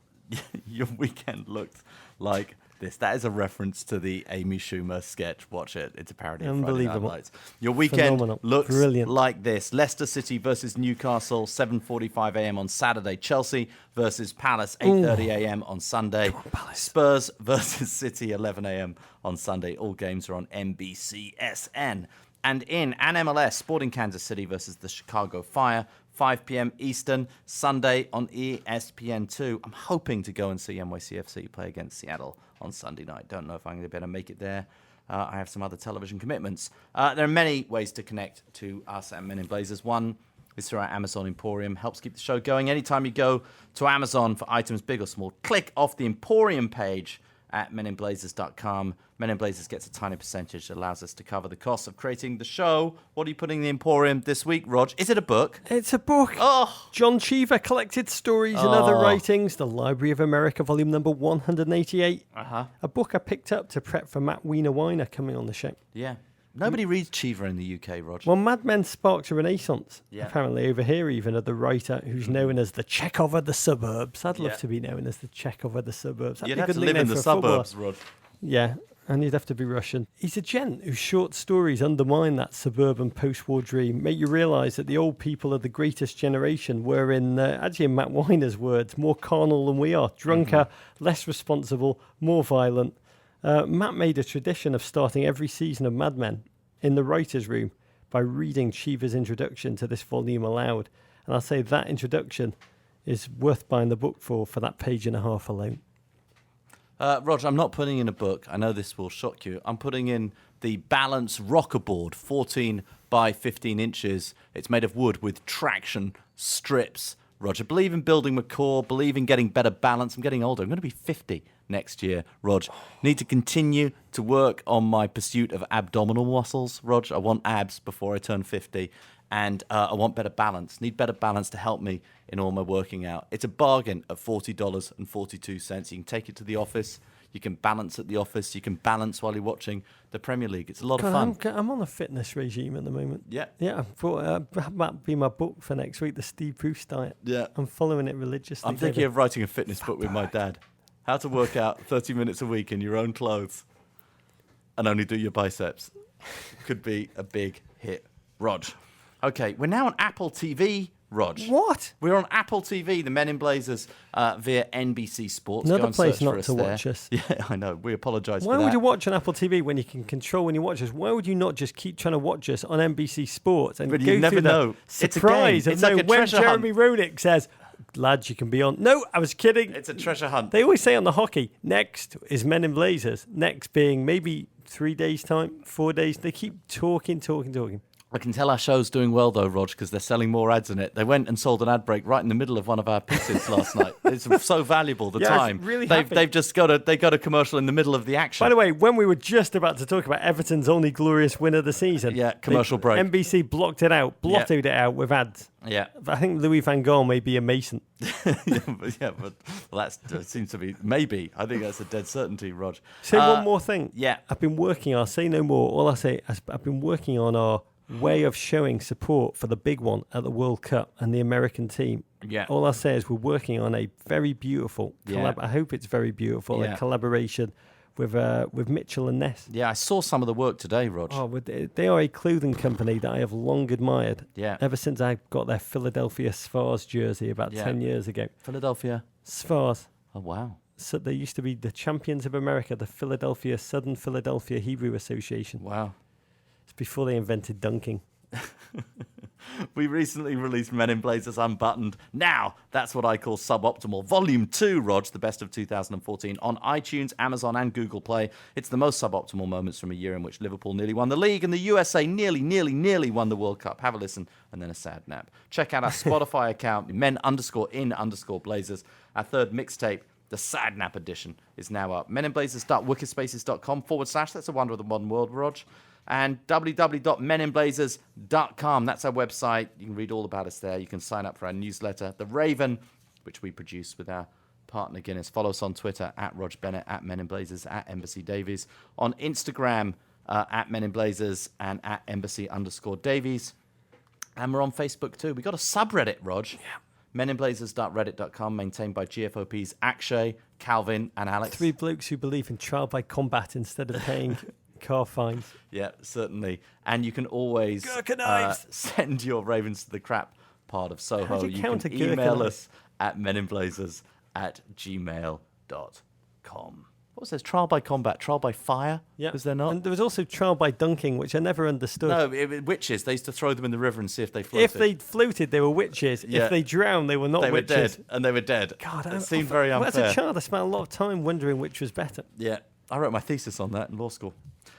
C: Your weekend looked like this. That is a reference to the Amy Schumer sketch. Watch it. It's a parody of Friday Night
D: Unbelievable.
C: Lights. Your weekend
D: Phenomenal.
C: looks
D: Brilliant.
C: like this. Leicester City versus Newcastle, 7:45 a.m. on Saturday. Chelsea versus Palace, 8:30 a.m. on Sunday. Spurs versus City, 11 a.m. on Sunday. All games are on NBCSN. And in an MLS, Sporting Kansas City versus the Chicago Fire, 5 p.m. Eastern, Sunday on ESPN2. I'm hoping to go and see NYCFC play against Seattle on Sunday night. Don't know if I'm going to be able to make it there. I have some other television commitments. There are many ways to connect to us at Men in Blazers. One is through our Amazon Emporium. Helps keep the show going. Anytime you go to Amazon for items big or small, click off the Emporium page at meninblazers.com. Men in Blazers gets a tiny percentage that allows us to cover the costs of creating the show. What are you putting in the Emporium this week, Rog? Is it a book?
D: It's a book.
C: Oh,
D: John Cheever, Collected Stories and Other Writings, The Library of America, volume number 188. A book I picked up to prep for Matt Weiner coming on the show.
C: yeah. Nobody reads Cheever in the UK, Rog.
D: Well, Mad Men sparked a renaissance,
C: Yeah.
D: apparently over here even, of the writer who's known as the Chekhov of the suburbs. I'd love
C: Yeah.
D: to be known as the Chekhov of the suburbs. That'd
C: You'd
D: be a
C: have
D: good
C: to live in
D: nickname
C: the
D: for a footballer.
C: suburbs, Rog.
D: Yeah, and you'd have to be Russian. He's a gent whose short stories undermine that suburban post-war dream, make you realise that the old people of the greatest generation were, actually in Matt Weiner's words, more carnal than we are, drunker, less responsible, more violent. Matt made a tradition of starting every season of Mad Men in the writer's room by reading Cheever's introduction to this volume aloud. And I'll say that introduction is worth buying the book for that page and a half alone.
C: Rog, I'm not putting in a book. I know this will shock you. I'm putting in the Balance Rocker Board, 14 by 15 inches. It's made of wood with traction strips. Rog, I believe in building my core, believe in getting better balance. I'm getting older. I'm going to be 50 next year, Rog. Need to continue to work on my pursuit of abdominal muscles, Rog. I want abs before I turn 50. and I want better balance. Need better balance to help me in all my working out. It's a bargain at $40.42. You can take it to the office. You can balance at the office. You can balance while you're watching the Premier League. It's a lot of fun.
D: I'm on a fitness regime at the moment.
C: Yeah.
D: Yeah, I thought that might be my book for next week, the Steve Bruce diet.
C: Yeah.
D: I'm following it religiously.
C: I'm thinking of writing a fitness book with my dad. How to work out 30 minutes a week in your own clothes and only do your biceps. Could be a big hit. Rog. Okay, we're now on Apple TV, Rog.
D: What?
C: We're on Apple TV, the Men in Blazers, via NBC Sports.
D: Another
C: Go and
D: place
C: search for
D: not
C: us
D: to
C: there.
D: watch us.
C: Yeah, I know. We apologise for
D: Why
C: that.
D: would you watch on Apple TV when you can control when you watch us? Why would you not just keep trying to watch us on NBC Sports and
C: But
D: go
C: you never
D: through the
C: know. It's a
D: surprise
C: game.
D: of
C: It's like
D: knowing
C: a
D: when
C: treasure
D: Jeremy Roenick says, lads, you can be on. No, I was kidding.
C: It's a treasure hunt.
D: They always say on the hockey, next is Men in Blazers. Next being maybe 3 days' time, 4 days. They keep talking.
C: I can tell our show's doing well, though, Rog, because they're selling more ads in it. They went and sold an ad break right in the middle of one of our pieces last night. It's so valuable, the
D: Yeah, I was
C: time.
D: really happy.
C: They've just got a commercial in the middle of the action.
D: By the way, when we were just about to talk about Everton's only glorious win of the season,
C: Yeah, commercial break.
D: NBC blotted it out with ads.
C: Yeah.
D: I think Louis van Gaal may be a Mason.
C: but that seems to be, maybe. I think that's a dead certainty, Rog.
D: Say one more thing.
C: Yeah.
D: I've been working, I'll say no more. All I say is I've been working on our way of showing support for the big one at the World Cup and the American team.
C: Yeah.
D: All I say is we're working on a very beautiful, I hope it's very beautiful, a collaboration with Mitchell and Ness.
C: Yeah, I saw some of the work today, Rog.
D: Oh, they are a clothing company that I have long admired.
C: Yeah.
D: Ever since I got their Philadelphia Spars jersey about 10 years ago.
C: Philadelphia.
D: Spars.
C: Oh, wow.
D: So they used to be the champions of America, the Southern Philadelphia Hebrew Association.
C: Wow.
D: It's before they invented dunking.
C: We recently released Men in Blazers Unbuttoned. Now, that's what I call Suboptimal. Volume 2, Rog, the best of 2014, on iTunes, Amazon, and Google Play. It's the most suboptimal moments from a year in which Liverpool nearly won the league and the USA nearly won the World Cup. Have a listen and then a sad nap. Check out our Spotify account, men_in_blazers. Our third mixtape, the Sad Nap edition, is now up. meninblazers.wikispaces.com/ that's a wonder of the modern world, Rog. And www.meninblazers.com. That's our website. You can read all about us there. You can sign up for our newsletter, The Raven, which we produce with our partner Guinness. Follow us on Twitter, at Rog Bennett, at meninblazers, at Embassy Davies. On Instagram, at meninblazers and at embassy_Davies. And we're on Facebook too. We got a subreddit, Rog. Yeah. meninblazers.reddit.com, maintained by GFOP's Akshay, Calvin, and Alex.
D: 3 blokes who believe in trial by combat instead of paying car fines.
C: Yeah, certainly. And you can always send your Ravens to the crap part of Soho.
D: How do you count
C: can
D: a
C: email
D: gherkin?
C: us at meninblazers@gmail.com. What was this? Trial by combat, trial by fire?
D: Yeah.
C: Was there not?
D: And there was also trial by dunking, which I never understood.
C: No, witches. They used to throw them in the river and see if they floated.
D: If they floated, they were witches.
C: Yeah.
D: If they drowned, they were not
C: they were
D: witches.
C: dead, and they were dead.
D: God,
C: it seemed very unfair.
D: As a child, I spent a lot of time wondering which was better.
C: Yeah, I wrote my thesis on that in law school.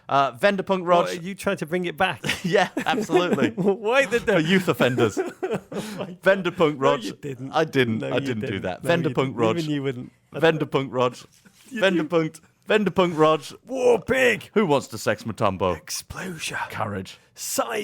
C: Venderpunk Rog.
D: You tried to bring it back.
C: Yeah, absolutely.
D: Why did
C: For youth offenders. Venderpunk Rog.
D: No, you didn't.
C: I didn't.
D: No,
C: I
D: you
C: didn't do that.
D: No, you
C: Venderpunk
D: didn't.
C: Rog.
D: Even you wouldn't.
C: Venderpunk Rog. Venderpunk Rog.
D: War pig.
C: Who wants to sex Mutombo?
D: Explosion.
C: Courage.
D: Size